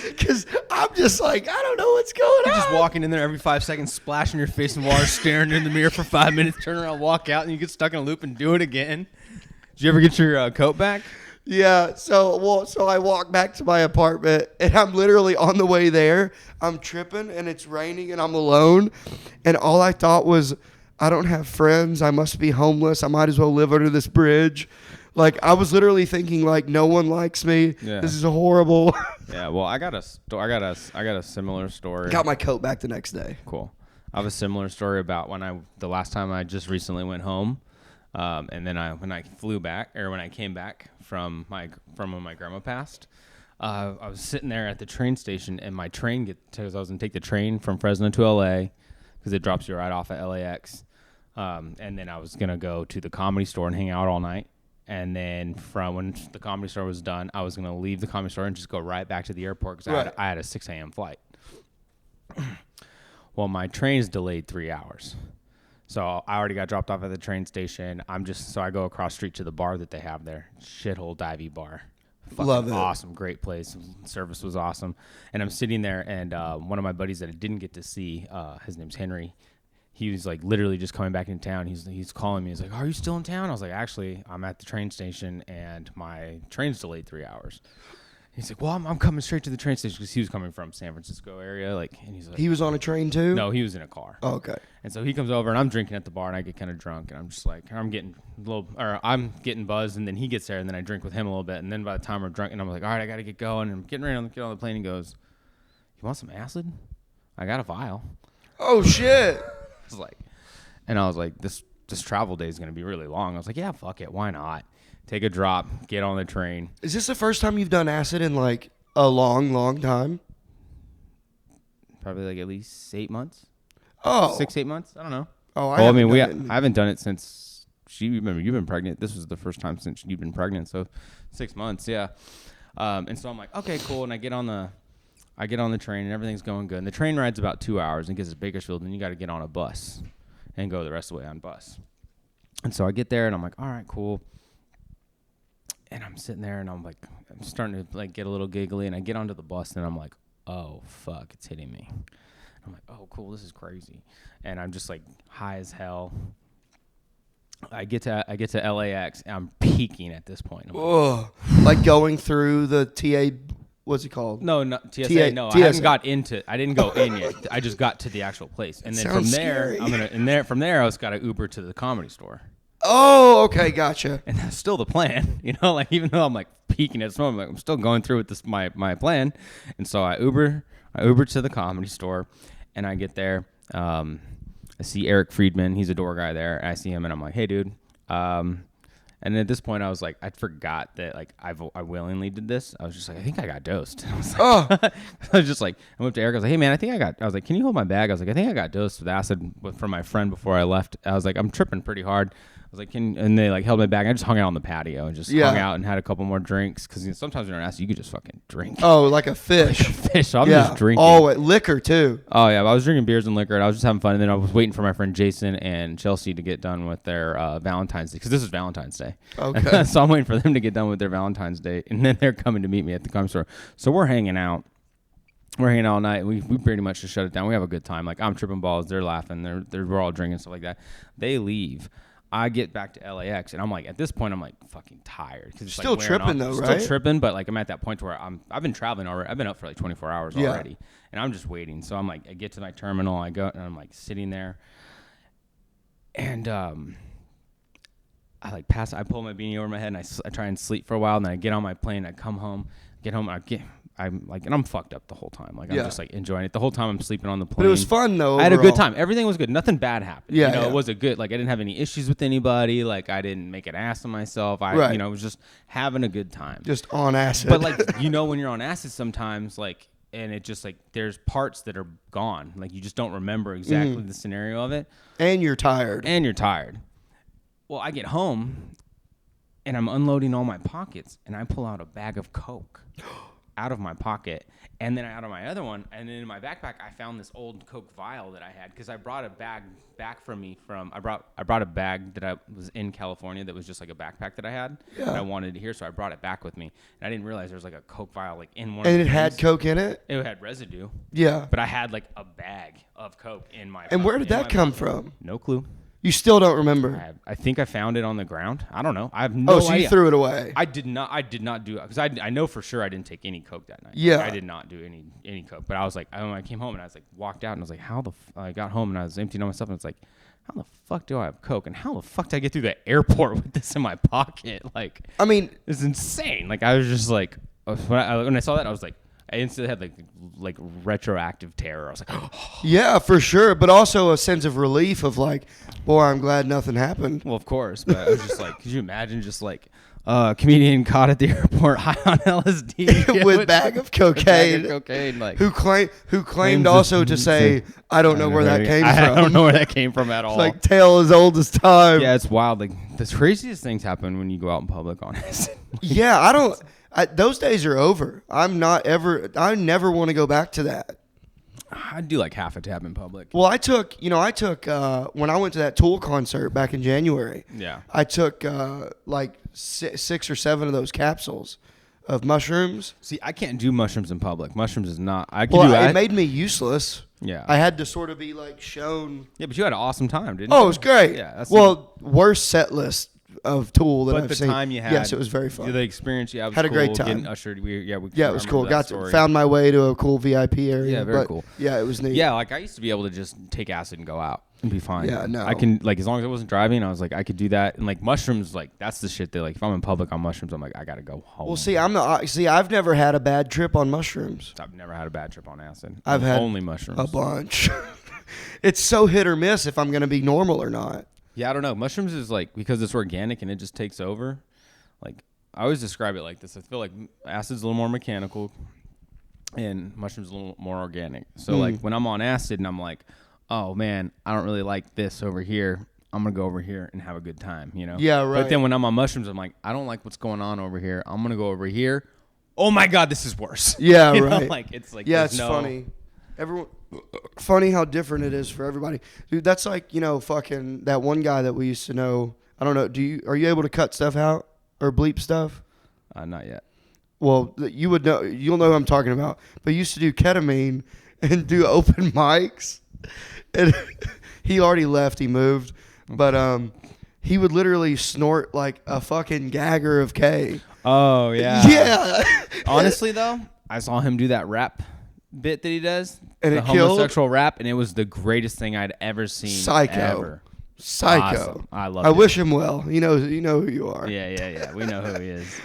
Speaker 2: Because I'm just like, I don't know what's going
Speaker 3: You're
Speaker 2: on.
Speaker 3: just walking in there every 5 seconds, splashing your face in water, staring in the mirror for 5 minutes, turn around, walk out, and you get stuck in a loop and do it again. Did you ever get your coat back?
Speaker 2: Yeah, so I walk back to my apartment, and I'm literally on the way there. I'm tripping, and it's raining, and I'm alone. And all I thought was, I don't have friends. I must be homeless. I might as well live under this bridge. Like, I was literally thinking, like, no one likes me.
Speaker 3: Yeah.
Speaker 2: This is horrible.
Speaker 3: Yeah, well, I got a similar story.
Speaker 2: Got my coat back the next day.
Speaker 3: Cool. I have a similar story about the last time I just recently went home. And then when I flew back, or when I came back from when my grandma passed, I was sitting there at the train station, and my train because I was gonna take the train from Fresno to LA, because it drops you right off at LAX. And then I was gonna go to the Comedy Store and hang out all night. And then from when the Comedy Store was done, I was gonna leave the Comedy Store and just go right back to the airport because I had a 6 a.m. flight. Well, my train is delayed 3 hours. So I already got dropped off at the train station. So I go across street to the bar that they have there. Shithole divey bar. Fucking
Speaker 2: Love it.
Speaker 3: Awesome. Great place. Service was awesome. And I'm sitting there, and one of my buddies that I didn't get to see, his name's Henry. He was like literally just coming back into town. He's calling me. He's like, "Are you still in town?" I was like, "Actually, I'm at the train station, and my train's delayed 3 hours." He's like, "Well, I'm coming straight to the train station," because he was coming from San Francisco area. And he's like,
Speaker 2: He was on a train too?
Speaker 3: "No, he was in a car."
Speaker 2: Oh, okay.
Speaker 3: And so he comes over, and I'm drinking at the bar, and I get kind of drunk, and I'm just like, I'm getting buzzed, and then he gets there, and then I drink with him a little bit, and then by the time we're drunk, and I'm like, all right, I got to get going, and I'm getting ready to get on the plane. He goes, "You want some acid? I got a vial."
Speaker 2: Oh, shit.
Speaker 3: I was like, this travel day is going to be really long. I was like, yeah, fuck it. Why not? Take a drop, get on the train.
Speaker 2: Is this the first time you've done acid in like a long, long time?
Speaker 3: Probably like at least 8 months.
Speaker 2: Oh.
Speaker 3: 6-8 months? I don't know.
Speaker 2: Oh,
Speaker 3: I haven't done it since you've been pregnant. This was the first time since you've been pregnant. So 6 months. Yeah. And so I'm like, okay, cool. And I get on the train, and everything's going good. And the train ride's about 2 hours and gets to Bakersfield, and you got to get on a bus and go the rest of the way on bus. And so I get there, and I'm like, all right, cool. And I'm sitting there, and I'm starting to like get a little giggly, and I get onto the bus, and I'm like, oh fuck, it's hitting me. I'm like, oh cool, this is crazy. And I'm just like high as hell. I get to LAX, and I'm peaking at this point.
Speaker 2: Oh, like going through the TA. What's it called?
Speaker 3: No, not TSA. No, I haven't got into. I didn't go in yet. I just got to the actual place, and then from there,
Speaker 2: scary.
Speaker 3: From there, I was got to Uber to the Comedy Store.
Speaker 2: Oh, okay, gotcha.
Speaker 3: And that's still the plan, like even though I'm like peaking at this moment, I'm still going through with this my plan. And so I Uber to the Comedy Store, and I get there. I see Eric Friedman. He's a door guy there. I see him, and I'm like, "Hey, dude." And at this point, I was like, I forgot that like I willingly did this. I was just like, I think I got dosed. I was like, I was just like, I went to Eric. I was like, hey man, I was like, can you hold my bag? I was like, I think I got dosed with acid from my friend before I left. I was like, I'm tripping pretty hard. I was like, and they like held my bag. I just hung out on the patio and just hung out and had a couple more drinks, because sometimes when you're acid, you could just fucking drink.
Speaker 2: Oh, like a fish.
Speaker 3: So I'm just drinking.
Speaker 2: Oh, liquor too.
Speaker 3: Oh yeah, I was drinking beers and liquor, and I was just having fun. And then I was waiting for my friend Jason and Chelsea to get done with their Valentine's Day, because this is Valentine's Day.
Speaker 2: Okay.
Speaker 3: So I'm waiting for them to get done with their Valentine's Day, and then they're coming to meet me at the Comedy Store. So we're hanging out. We're hanging out all night. We pretty much just shut it down. We have a good time. Like, I'm tripping balls. They're laughing. We're all drinking, stuff like that. They leave. I get back to LAX, and I'm like, at this point, I'm like fucking tired. Cause it's
Speaker 2: still
Speaker 3: like
Speaker 2: tripping though, right?
Speaker 3: Still tripping, but like I'm at that point where I've been traveling already. I've been up for like 24 hours already, and I'm just waiting. So I'm like, I get to my terminal, I go, and I'm like sitting there, and I like pass. I pull my beanie over my head, and I try and sleep for a while, and then I get on my plane. I come home, I'm like, and I'm fucked up the whole time. Like, I'm just like enjoying it the whole time. I'm sleeping on the plane.
Speaker 2: But it was fun though.
Speaker 3: I had a good time. Everything was good. Nothing bad happened.
Speaker 2: Yeah,
Speaker 3: it was a good. Like, I didn't have any issues with anybody. Like, I didn't make an ass of myself. I was just having a good time.
Speaker 2: Just on acid.
Speaker 3: But like, when you're on acid sometimes, like, and it just like there's parts that are gone. Like, you just don't remember exactly the scenario of it.
Speaker 2: And you're tired.
Speaker 3: Well, I get home, and I'm unloading all my pockets, and I pull out a bag of Coke out of my pocket, and then out of my other one, and then in my backpack I found this old Coke vial that I had, because I brought a bag back from me I brought a bag that I was in California that was just like a backpack that I had that I wanted here, so I brought it back with me, and I didn't realize there was like a Coke vial like in one.
Speaker 2: And
Speaker 3: of
Speaker 2: it had Coke in it.
Speaker 3: It had residue.
Speaker 2: Yeah.
Speaker 3: But I had like a bag of Coke in my.
Speaker 2: And where did that come from?
Speaker 3: No clue.
Speaker 2: You still don't remember?
Speaker 3: I think I found it on the ground. I don't know. I have no idea.
Speaker 2: Oh, so you threw it away?
Speaker 3: I did not do it, because I know for sure I didn't take any Coke that night.
Speaker 2: Yeah.
Speaker 3: Like, I did not do any Coke. But I was like, when I came home and I was like, walked out and I was like, I got home and I was emptying all my stuff, and it's like, how the fuck do I have Coke? And how the fuck did I get through the airport with this in my pocket? Like,
Speaker 2: I mean,
Speaker 3: it's insane. Like, I was just like, when I saw that, I was like, I instantly had like retroactive terror. I was like,
Speaker 2: Yeah, for sure. But also a sense of relief of like, boy, I'm glad nothing happened.
Speaker 3: well, of course. But I was just like, could you imagine just like comedian caught at the airport high on LSD
Speaker 2: With bag of cocaine.
Speaker 3: like
Speaker 2: Who claimed
Speaker 3: Claims
Speaker 2: also
Speaker 3: this-
Speaker 2: to say, I don't know where that came from.
Speaker 3: I don't know where that came from at all.
Speaker 2: Like tale as old as time.
Speaker 3: yeah, it's wild. Like the craziest things happen when you go out in public. Honestly,
Speaker 2: Yeah, those days are over. I never want to go back to that.
Speaker 3: I do like half a tab in public.
Speaker 2: Well, I took when I went to that Tool concert back in January.
Speaker 3: Yeah.
Speaker 2: I took like 6 or 7 of those capsules of mushrooms.
Speaker 3: See, I can't do mushrooms in public. Mushrooms is not. I can
Speaker 2: Well,
Speaker 3: do
Speaker 2: it made me useless.
Speaker 3: Yeah.
Speaker 2: I had to sort of be like shown.
Speaker 3: Yeah, but you had an awesome time, didn't you?
Speaker 2: Oh, it was great.
Speaker 3: Yeah. That's
Speaker 2: Worst set list of Tool that
Speaker 3: but
Speaker 2: I've
Speaker 3: the
Speaker 2: seen.
Speaker 3: time you had.
Speaker 2: Yes, it was very fun.
Speaker 3: The experience you had was
Speaker 2: Had a
Speaker 3: cool.
Speaker 2: great time.
Speaker 3: Getting ushered. We
Speaker 2: Yeah, it was
Speaker 3: remember
Speaker 2: cool.
Speaker 3: that story.
Speaker 2: Found my way to a cool VIP area.
Speaker 3: Yeah, very
Speaker 2: but,
Speaker 3: cool.
Speaker 2: Yeah, it was neat.
Speaker 3: Yeah, like I used to be able to just take acid and go out and be fine.
Speaker 2: Yeah, no.
Speaker 3: I can like as long as I wasn't driving, I was like I could do that. And like mushrooms, like that's the shit that like if I'm in public on mushrooms, I'm like I gotta go home.
Speaker 2: Well, see, I've never had a bad trip on mushrooms.
Speaker 3: I've never had a bad trip on acid.
Speaker 2: I've had
Speaker 3: only mushrooms.
Speaker 2: A bunch. It's so hit or miss if I'm going to be normal or not.
Speaker 3: Yeah, I don't know. Mushrooms is like because it's organic and it just takes over. Like I always describe it like this. I feel like acid's a little more mechanical, and mushrooms a little more organic. So like when I'm on acid and I'm like, oh man, I don't really like this over here. I'm gonna go over here and have a good time, you know?
Speaker 2: Yeah, right.
Speaker 3: But then when I'm on mushrooms, I'm like, I don't like what's going on over here. I'm gonna go over here. Oh my god, this is worse.
Speaker 2: Yeah,
Speaker 3: You know?
Speaker 2: right.
Speaker 3: Like it's like
Speaker 2: Yeah,
Speaker 3: there's
Speaker 2: it's
Speaker 3: no-
Speaker 2: funny. Funny how different it is for everybody. Dude, that's like, fucking that one guy that we used to know. I don't know. Are you able to cut stuff out or bleep stuff?
Speaker 3: Not yet.
Speaker 2: Well, you would know. You'll know who I'm talking about. But he used to do ketamine and do open mics. And he already left. He moved. But he would literally snort like a fucking gagger of K.
Speaker 3: Oh yeah.
Speaker 2: Yeah.
Speaker 3: Honestly though, I saw him do that rap bit that he does,
Speaker 2: And
Speaker 3: the
Speaker 2: it killed?
Speaker 3: homosexual rap, and it was the greatest thing I'd ever seen.
Speaker 2: Psycho.
Speaker 3: Ever.
Speaker 2: Psycho.
Speaker 3: Awesome. I love.
Speaker 2: I wish him well. You know who you are.
Speaker 3: Yeah. We know who he is.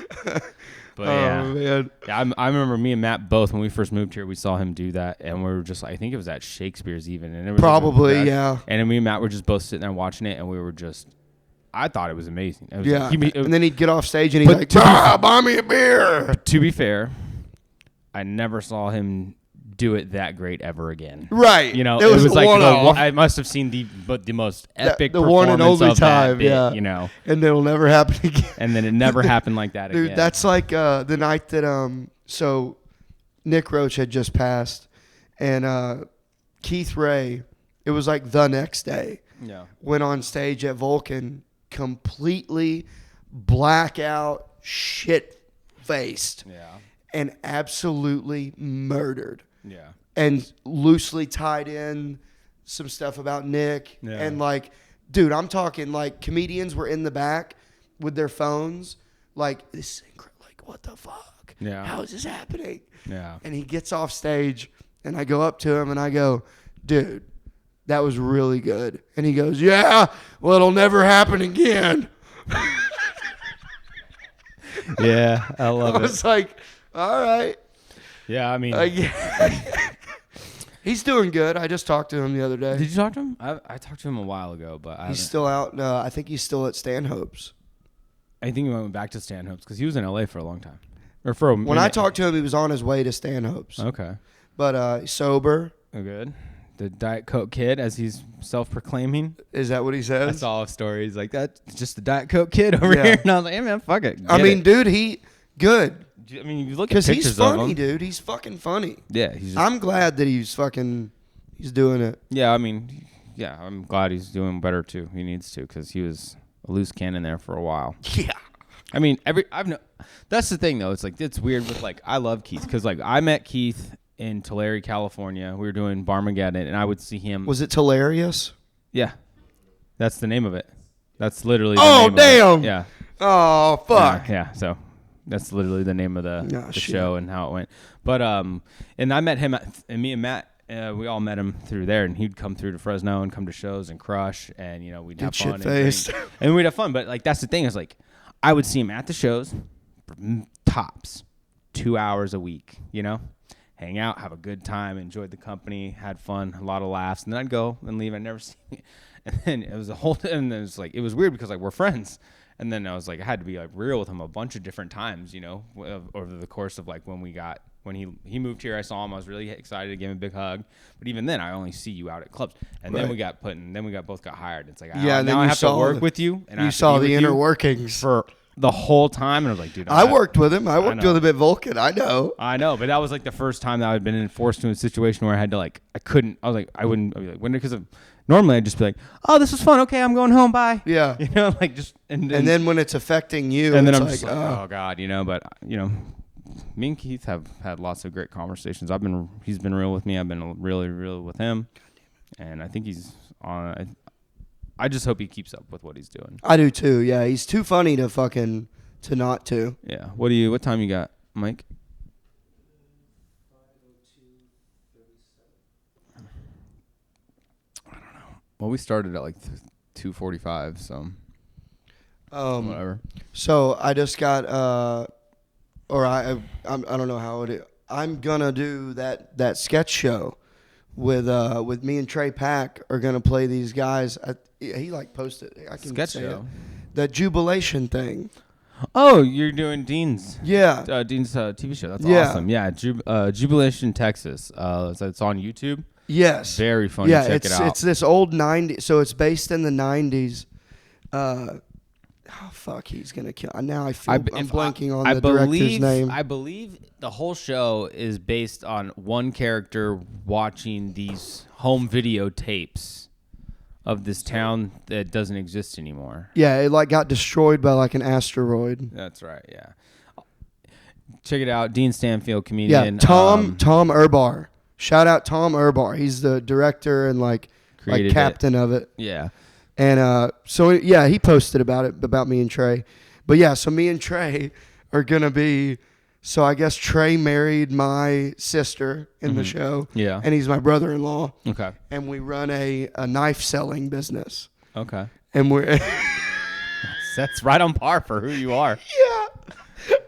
Speaker 3: But
Speaker 2: Oh
Speaker 3: yeah.
Speaker 2: man.
Speaker 3: Yeah, I remember me and Matt both when we first moved here. We saw him do that, and we were just. I think it was at Shakespeare's even, and it was
Speaker 2: Probably, yeah.
Speaker 3: And then me and Matt were just both sitting there watching it, and we were just. I thought it was amazing. It was
Speaker 2: Yeah.
Speaker 3: like,
Speaker 2: And then he'd get off stage and he's
Speaker 3: But
Speaker 2: like,
Speaker 3: to be-
Speaker 2: buy me a beer.
Speaker 3: to be fair, I never saw him do it that great ever again.
Speaker 2: Right.
Speaker 3: You know,
Speaker 2: it was
Speaker 3: like
Speaker 2: one-off.
Speaker 3: I must have seen the most epic
Speaker 2: the one and
Speaker 3: performance
Speaker 2: only
Speaker 3: of that
Speaker 2: time,
Speaker 3: bit,
Speaker 2: yeah.
Speaker 3: you know.
Speaker 2: And it'll never happen again.
Speaker 3: And then it never happened like that
Speaker 2: Dude,
Speaker 3: again.
Speaker 2: that's like the night that so Nick Roach had just passed, and Keith Ray, it was like the next day,
Speaker 3: yeah.
Speaker 2: went on stage at Vulcan, completely blackout, shit faced,
Speaker 3: Yeah.
Speaker 2: and absolutely murdered.
Speaker 3: Yeah.
Speaker 2: And loosely tied in some stuff about Nick.
Speaker 3: Yeah.
Speaker 2: And like, dude, I'm talking like comedians were in the back with their phones. Like, this is like, what the fuck?
Speaker 3: Yeah.
Speaker 2: How is this happening?
Speaker 3: Yeah.
Speaker 2: And he gets off stage and I go up to him and I go, dude, that was really good. And he goes, yeah, well, it'll never happen again.
Speaker 3: Yeah, I
Speaker 2: I
Speaker 3: love it.
Speaker 2: was like, all right.
Speaker 3: Yeah, I mean,
Speaker 2: He's doing good. I just talked to him the other day.
Speaker 3: did you talk to him? I talked to him a while ago, but
Speaker 2: He's still out. No, I think he's still at Stanhope's.
Speaker 3: I think he went back to Stanhope's because he was in LA for a long time, or for a
Speaker 2: When I talked to him, he was on his way to Stanhope's.
Speaker 3: Okay,
Speaker 2: But sober.
Speaker 3: oh, good. The Diet Coke kid, as he's self-proclaiming.
Speaker 2: Is that what he
Speaker 3: I
Speaker 2: says?
Speaker 3: saw stories like that. Just the Diet Coke kid over
Speaker 2: Yeah.
Speaker 3: here, and I was like, "Hey man, fuck it."
Speaker 2: I
Speaker 3: get
Speaker 2: mean,
Speaker 3: it."
Speaker 2: dude, he good.
Speaker 3: I mean, you look at
Speaker 2: Because
Speaker 3: pictures
Speaker 2: he's funny,
Speaker 3: of him.
Speaker 2: dude. He's fucking funny.
Speaker 3: Yeah, he's just,
Speaker 2: I'm glad that he's doing it.
Speaker 3: yeah. I mean, yeah, I'm glad he's doing better too. He needs to because he was a loose cannon there for a while.
Speaker 2: Yeah.
Speaker 3: I mean, that's the thing though. It's like it's weird with like I love Keith because like I met Keith in Tulare, California. We were doing Barmageddon, and I would see him.
Speaker 2: Was it hilarious?
Speaker 3: Yeah, that's the name of it. That's literally. The
Speaker 2: Oh,
Speaker 3: name of it.
Speaker 2: damn.
Speaker 3: Yeah.
Speaker 2: Oh, fuck.
Speaker 3: Yeah. So that's literally the name of the
Speaker 2: shit.
Speaker 3: show and how it went. But and I met him and me and Matt. We all met him through there, and he'd come through to Fresno and come to shows and crush, and you know we'd have fun
Speaker 2: shit-faced.
Speaker 3: and we'd have fun. But like that's the thing is like I would see him at the shows, for tops, 2 hours a week, you know, hang out, have a good time, enjoyed the company, had fun, a lot of laughs, and then I'd go and leave. I'd never see it. And then it was and it was like, it was weird because like we're friends. And then I was like, I had to be like real with him a bunch of different times, you know, over the course of like when he moved here, I saw him. I was really excited to give him a big hug. But even then, I only see you out at clubs. And then we both got hired. It's like,
Speaker 2: Yeah, and then
Speaker 3: now I
Speaker 2: you
Speaker 3: have to
Speaker 2: saw
Speaker 3: work with you. And I
Speaker 2: You
Speaker 3: have to
Speaker 2: saw
Speaker 3: be
Speaker 2: the
Speaker 3: with
Speaker 2: inner
Speaker 3: you
Speaker 2: workings.
Speaker 3: for the whole time. And I was like, dude,
Speaker 2: I worked with him. I worked
Speaker 3: know.
Speaker 2: with him at Vulcan. I know.
Speaker 3: I know, but that was like the first time that I'd been forced into a situation where I had to like, I'd be like, because of, normally I'd just be like, oh, this was fun. Okay, I'm going home. Bye.
Speaker 2: Yeah.
Speaker 3: You know, like just, and
Speaker 2: And then when it's affecting you,
Speaker 3: then
Speaker 2: it's
Speaker 3: I'm
Speaker 2: like,
Speaker 3: just like, oh God, you know, but you know, me and Keith have had lots of great conversations. He's been real with me. I've been really real with him. And I think he's on, I just hope he keeps up with what he's doing.
Speaker 2: I do too. Yeah, he's too funny to not to.
Speaker 3: Yeah. What time you got, Mike? Well, we started at like 2:45, so whatever.
Speaker 2: So I just got, I don't know how it is. I'm gonna do that sketch show with me and Trey Pack are gonna play these guys. He like posted. I can
Speaker 3: Sketch
Speaker 2: say
Speaker 3: show.
Speaker 2: That jubilation thing.
Speaker 3: Oh, you're doing Dean's.
Speaker 2: Yeah.
Speaker 3: Dean's TV show. That's
Speaker 2: Yeah.
Speaker 3: awesome. Yeah, Jubilation, Texas. It's on YouTube.
Speaker 2: Yes.
Speaker 3: Very funny.
Speaker 2: Yeah,
Speaker 3: Check it out.
Speaker 2: it's this old 90s. So it's based in the 90s. He's gonna kill. Now I'm blanking on the director's name.
Speaker 3: I believe the whole show is based on one character watching these home videotapes of this town that doesn't exist anymore.
Speaker 2: Yeah, it like got destroyed by like an asteroid.
Speaker 3: That's right. Yeah. Check it out. Dean Stanfield, comedian.
Speaker 2: Yeah, Tom Urbar. Shout out Tom Urbar. He's the director and like
Speaker 3: Created
Speaker 2: captain of it.
Speaker 3: Yeah.
Speaker 2: And so yeah, he posted about me and Trey. But yeah, so me and Trey are gonna be. So I guess Trey married my sister in the show.
Speaker 3: Yeah.
Speaker 2: And he's my brother-in-law.
Speaker 3: Okay.
Speaker 2: And we run a knife selling business.
Speaker 3: Okay.
Speaker 2: And we're
Speaker 3: That's right on par for who you are.
Speaker 2: yeah.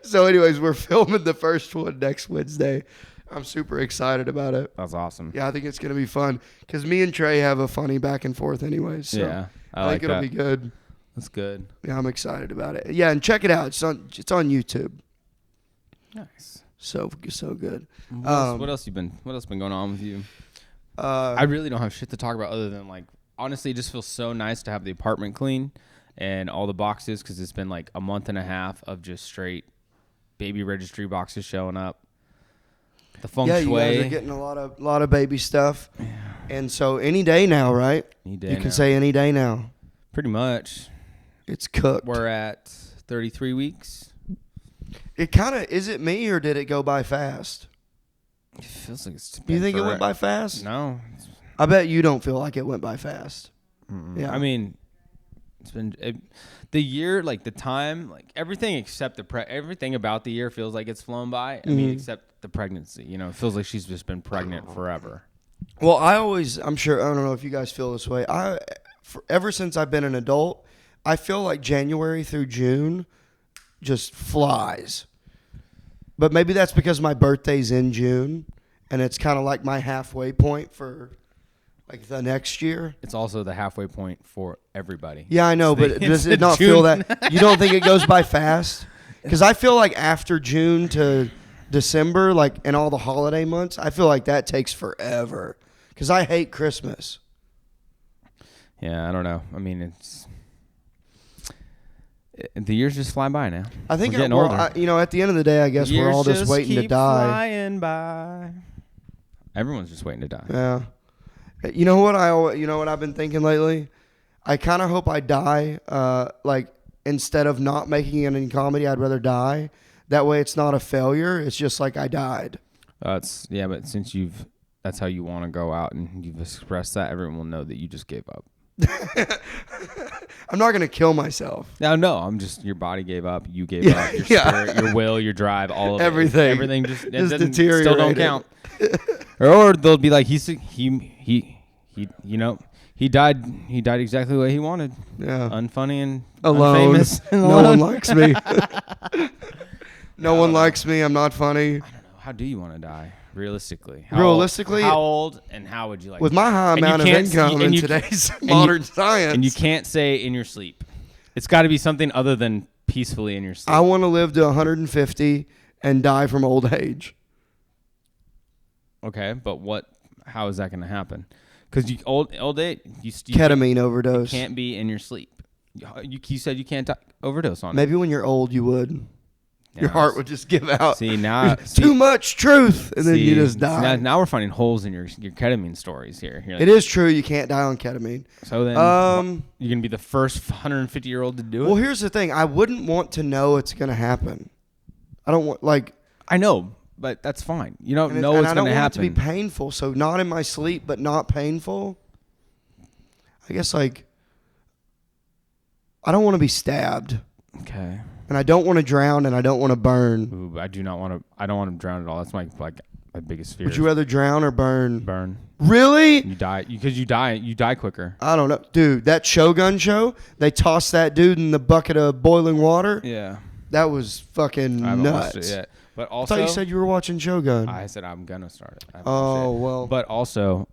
Speaker 2: So anyways, we're filming the first one next Wednesday. I'm super excited about it.
Speaker 3: That's awesome.
Speaker 2: Yeah, I think it's going to be fun because me and Trey have a funny back and forth anyways. So
Speaker 3: Yeah.
Speaker 2: I think it'll be good.
Speaker 3: That's good.
Speaker 2: Yeah, I'm excited about it. Yeah, and check it out. It's on YouTube.
Speaker 3: Nice.
Speaker 2: So good.
Speaker 3: What else been going on with you? I really don't have shit to talk about other than like, honestly, it just feels so nice to have the apartment clean and all the boxes because it's been like a month and a half of just straight baby registry boxes showing up. The feng shui.
Speaker 2: Yeah, you guys are getting a lot of baby stuff. Yeah. And so any day now, right?
Speaker 3: Any day
Speaker 2: you can
Speaker 3: now.
Speaker 2: say any day now.
Speaker 3: Pretty much.
Speaker 2: It's cooked.
Speaker 3: We're at 33 weeks.
Speaker 2: It kind of, is it me or did it go by fast?
Speaker 3: It feels like it's
Speaker 2: Do you think it went by fast?
Speaker 3: No.
Speaker 2: I bet you don't feel like it went by fast. Yeah.
Speaker 3: I mean, it's been the year, like the time, like everything except everything about the year feels like it's flown by. I mean, except the pregnancy. You know, it feels like she's just been pregnant forever.
Speaker 2: Well, I'm sure, I don't know if you guys feel this way. Ever since I've been an adult, I feel like January through June just flies. But maybe that's because my birthday's in June, and it's kind of like my halfway point for like the next year.
Speaker 3: It's also the halfway point for everybody.
Speaker 2: Yeah, I know, but does it not feel that? You don't think it goes by fast? Because I feel like after June to December, like in all the holiday months, I feel like that takes forever. Because I hate Christmas.
Speaker 3: Yeah, I don't know. I mean, the years just fly by now.
Speaker 2: I think
Speaker 3: we're getting older.
Speaker 2: at the end of the day, I guess we're all just waiting to die.
Speaker 3: Flying by. Everyone's just waiting to die.
Speaker 2: Yeah. You know what I've been thinking lately? I kind of hope I die. Like instead of not making it in comedy, I'd rather die. That way, it's not a failure. It's just like I died.
Speaker 3: But since that's how you want to go out and you've expressed that, everyone will know that you just gave up.
Speaker 2: I'm not gonna kill myself.
Speaker 3: No, I'm just your body gave up, you gave up, your spirit, your will, your drive, all of
Speaker 2: everything
Speaker 3: just
Speaker 2: deteriorated.
Speaker 3: Still don't count. Or they'll be like he died exactly the way he wanted.
Speaker 2: Yeah,
Speaker 3: unfunny and
Speaker 2: alone.
Speaker 3: Unfamous and
Speaker 2: no one likes me. No one likes me. I'm not funny.
Speaker 3: I don't know How do you want to die realistically?
Speaker 2: Realistically?
Speaker 3: how old and how would you like?
Speaker 2: With
Speaker 3: to
Speaker 2: my
Speaker 3: die?
Speaker 2: high
Speaker 3: And you
Speaker 2: amount of
Speaker 3: can't-
Speaker 2: income
Speaker 3: and
Speaker 2: in
Speaker 3: you-
Speaker 2: today's
Speaker 3: and you-
Speaker 2: modern science,
Speaker 3: and you can't say in your sleep. It's got to be something other than peacefully in your sleep.
Speaker 2: I want to live to 150 and die from old age.
Speaker 3: Okay, but what? How is that going to happen? Because you old age, you
Speaker 2: Ketamine overdose.
Speaker 3: can't be in your sleep. You said you can't overdose on it.
Speaker 2: Maybe when you're old, you would.
Speaker 3: Yeah,
Speaker 2: Your heart would just give out.
Speaker 3: See now,
Speaker 2: Too much truth, and then you just
Speaker 3: see,
Speaker 2: die.
Speaker 3: Now we're finding holes in your ketamine stories here. You're like,
Speaker 2: It is true. You can't die on ketamine.
Speaker 3: so then you're gonna be the first 150-year-old to do it.
Speaker 2: Well, here's the thing. I wouldn't want to know it's going to happen. I don't want
Speaker 3: I know, but that's fine. You don't
Speaker 2: and
Speaker 3: know
Speaker 2: and
Speaker 3: what's
Speaker 2: I don't
Speaker 3: gonna
Speaker 2: want
Speaker 3: happen.
Speaker 2: it to be painful. So not in my sleep, but not painful. I guess I don't want to be stabbed,
Speaker 3: Okay.
Speaker 2: and I don't want to drown, and I don't want to burn.
Speaker 3: Ooh, I do not want to. I don't want to drown at all. That's my biggest fear.
Speaker 2: Would you rather drown or burn?
Speaker 3: burn?
Speaker 2: Really?
Speaker 3: You die because you die quicker.
Speaker 2: I don't know, dude. That Shogun show, they tossed that dude in the bucket of boiling water.
Speaker 3: Yeah.
Speaker 2: That was fucking
Speaker 3: I haven't
Speaker 2: nuts.
Speaker 3: watched it yet. But
Speaker 2: I
Speaker 3: also,
Speaker 2: thought you said you were watching Shogun.
Speaker 3: I said I'm gonna start it. I haven't watched
Speaker 2: Oh
Speaker 3: it.
Speaker 2: well.
Speaker 3: But also,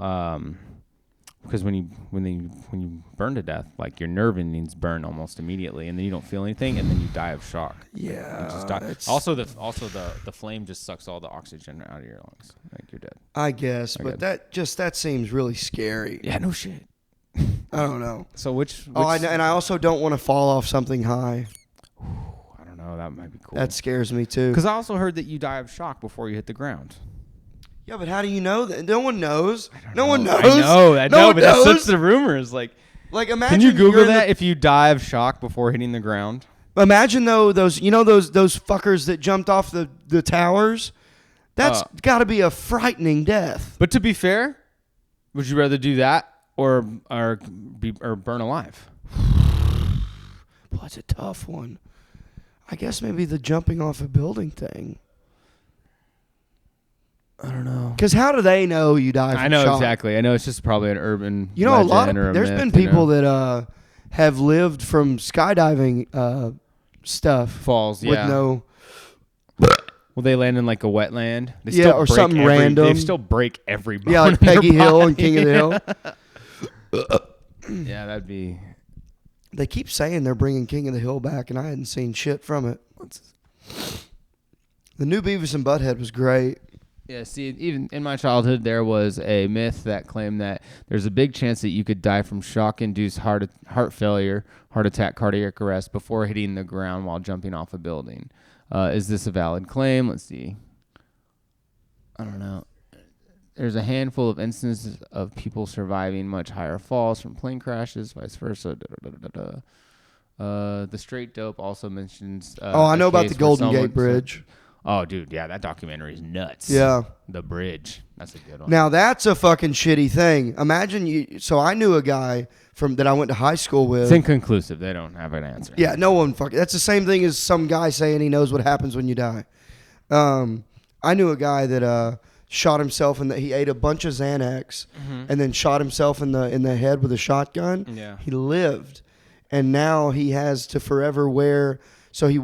Speaker 3: because when you burn to death, like your nerve endings burn almost immediately, and then you don't feel anything, and then you die of shock.
Speaker 2: Yeah.
Speaker 3: You just die.
Speaker 2: it's-
Speaker 3: Also, the flame just sucks all the oxygen out of your lungs. Like you're dead.
Speaker 2: I guess, but
Speaker 3: Okay.
Speaker 2: that seems really scary.
Speaker 3: Yeah. No shit.
Speaker 2: I don't know.
Speaker 3: So which
Speaker 2: Oh, and I also don't want to fall off something high.
Speaker 3: I don't know. That might be cool.
Speaker 2: That scares me too.
Speaker 3: because I also heard that you die of shock before you hit the ground.
Speaker 2: Yeah, but how do you know that? No one knows. No one knows.
Speaker 3: I know that.
Speaker 2: No
Speaker 3: No,
Speaker 2: one
Speaker 3: but that's
Speaker 2: knows.
Speaker 3: such the rumors. Like,
Speaker 2: Like imagine
Speaker 3: can you
Speaker 2: you're
Speaker 3: Google
Speaker 2: in the-
Speaker 3: that if you die of shock before hitting the ground?
Speaker 2: Imagine though those those fuckers that jumped off the towers. That's got to be a frightening death.
Speaker 3: But to be fair, would you rather do that or burn alive?
Speaker 2: Boy, that's a tough one. I guess maybe the jumping off a building thing.
Speaker 3: I don't know.
Speaker 2: Because how do they know you die from
Speaker 3: I know
Speaker 2: shock?
Speaker 3: exactly. I know it's just probably an urban.
Speaker 2: You know, a lot
Speaker 3: legend or
Speaker 2: of
Speaker 3: a
Speaker 2: there's
Speaker 3: myth,
Speaker 2: been
Speaker 3: you
Speaker 2: people
Speaker 3: know?
Speaker 2: that have lived from skydiving stuff
Speaker 3: falls.
Speaker 2: with
Speaker 3: Yeah.
Speaker 2: no.
Speaker 3: Will they land in like a wetland? They
Speaker 2: Yeah,
Speaker 3: still
Speaker 2: or
Speaker 3: break
Speaker 2: something
Speaker 3: They
Speaker 2: random.
Speaker 3: still break every bone.
Speaker 2: Yeah, like
Speaker 3: in their
Speaker 2: Peggy Hill and
Speaker 3: body.
Speaker 2: King of the Hill.
Speaker 3: Yeah, that'd be.
Speaker 2: They keep saying they're bringing King of the Hill back, and I hadn't seen shit from it. The new Beavis and Butthead was great.
Speaker 3: Yeah, see, even in my childhood, there was a myth that claimed that there's a big chance that you could die from shock-induced heart failure, heart attack, cardiac arrest before hitting the ground while jumping off a building. Is this a valid claim? Let's see. I don't know. There's a handful of instances of people surviving much higher falls from plane crashes, vice versa. The Straight Dope also mentions.
Speaker 2: I know about the Golden Gate Bridge.
Speaker 3: Oh, dude, yeah, that documentary is nuts.
Speaker 2: Yeah.
Speaker 3: The bridge. That's a good one.
Speaker 2: Now that's a fucking shitty thing. Imagine you. So I knew a guy that I went to high school with.
Speaker 3: It's inconclusive. They don't have an answer.
Speaker 2: Yeah, no one fucking. That's the same thing as some guy saying he knows what happens when you die. I knew a guy that shot himself and he ate a bunch of Xanax and then shot himself in the head with a shotgun.
Speaker 3: Yeah.
Speaker 2: He lived, and now he has to forever wear. So he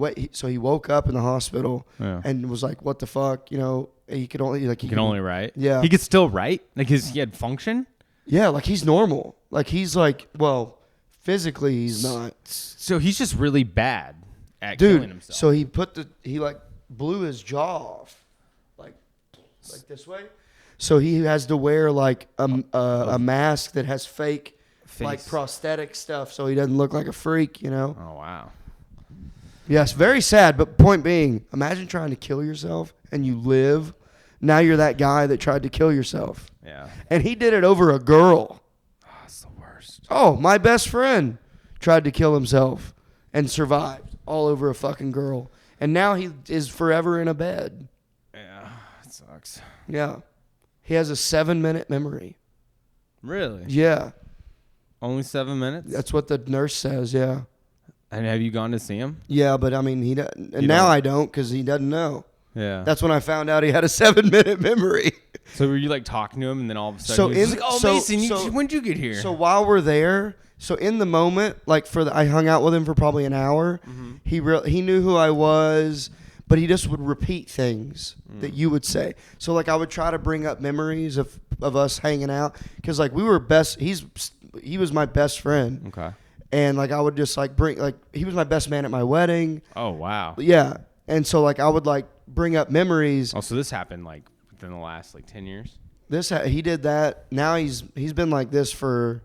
Speaker 2: woke up in the hospital and was like, "What the fuck?" You know, he could only
Speaker 3: He can only write.
Speaker 2: Yeah.
Speaker 3: He could still write. Like he had function.
Speaker 2: Yeah, like he's normal. Like he's like, well, physically he's not.
Speaker 3: So he's just really bad at killing
Speaker 2: Dude,
Speaker 3: himself.
Speaker 2: so he like blew his jaw off, like this way. So he has to wear like a mask that has fake like
Speaker 3: Face.
Speaker 2: prosthetic stuff, so he doesn't look like a freak, you know.
Speaker 3: Oh wow.
Speaker 2: Yes, very sad. But point being, imagine trying to kill yourself and you live. Now you're that guy that tried to kill yourself,
Speaker 3: Yeah.
Speaker 2: and he did it over a girl.
Speaker 3: Oh, that's the worst.
Speaker 2: Oh, my best friend tried to kill himself and survived all over a fucking girl. And now he is forever in a bed.
Speaker 3: Yeah, it sucks.
Speaker 2: Yeah. He has a 7-minute memory.
Speaker 3: Really?
Speaker 2: Yeah.
Speaker 3: Only 7 minutes?
Speaker 2: That's what the nurse says. Yeah.
Speaker 3: And have you gone to see him?
Speaker 2: Yeah, but I mean, he doesn't. And
Speaker 3: You
Speaker 2: now
Speaker 3: don't-
Speaker 2: I don't because he doesn't know.
Speaker 3: Yeah.
Speaker 2: That's when I found out he had a 7-minute memory.
Speaker 3: So were you like talking to him and then all of a sudden
Speaker 2: So
Speaker 3: he was
Speaker 2: in-
Speaker 3: like, oh,
Speaker 2: so-
Speaker 3: Mason,
Speaker 2: so-
Speaker 3: when'd you get here?
Speaker 2: So while we're there, so in the moment, like I hung out with him for probably an hour.
Speaker 3: Mm-hmm.
Speaker 2: He knew who I was, but he just would repeat things that you would say. So like I would try to bring up memories of us hanging out because like we were best. He was my best friend.
Speaker 3: Okay.
Speaker 2: And like I would just like bring like he was my best man at my wedding.
Speaker 3: Oh wow.
Speaker 2: Yeah. And so like I would like bring up memories.
Speaker 3: Oh, so this happened like within the last like 10 years?
Speaker 2: He did that. Now he's been like this for.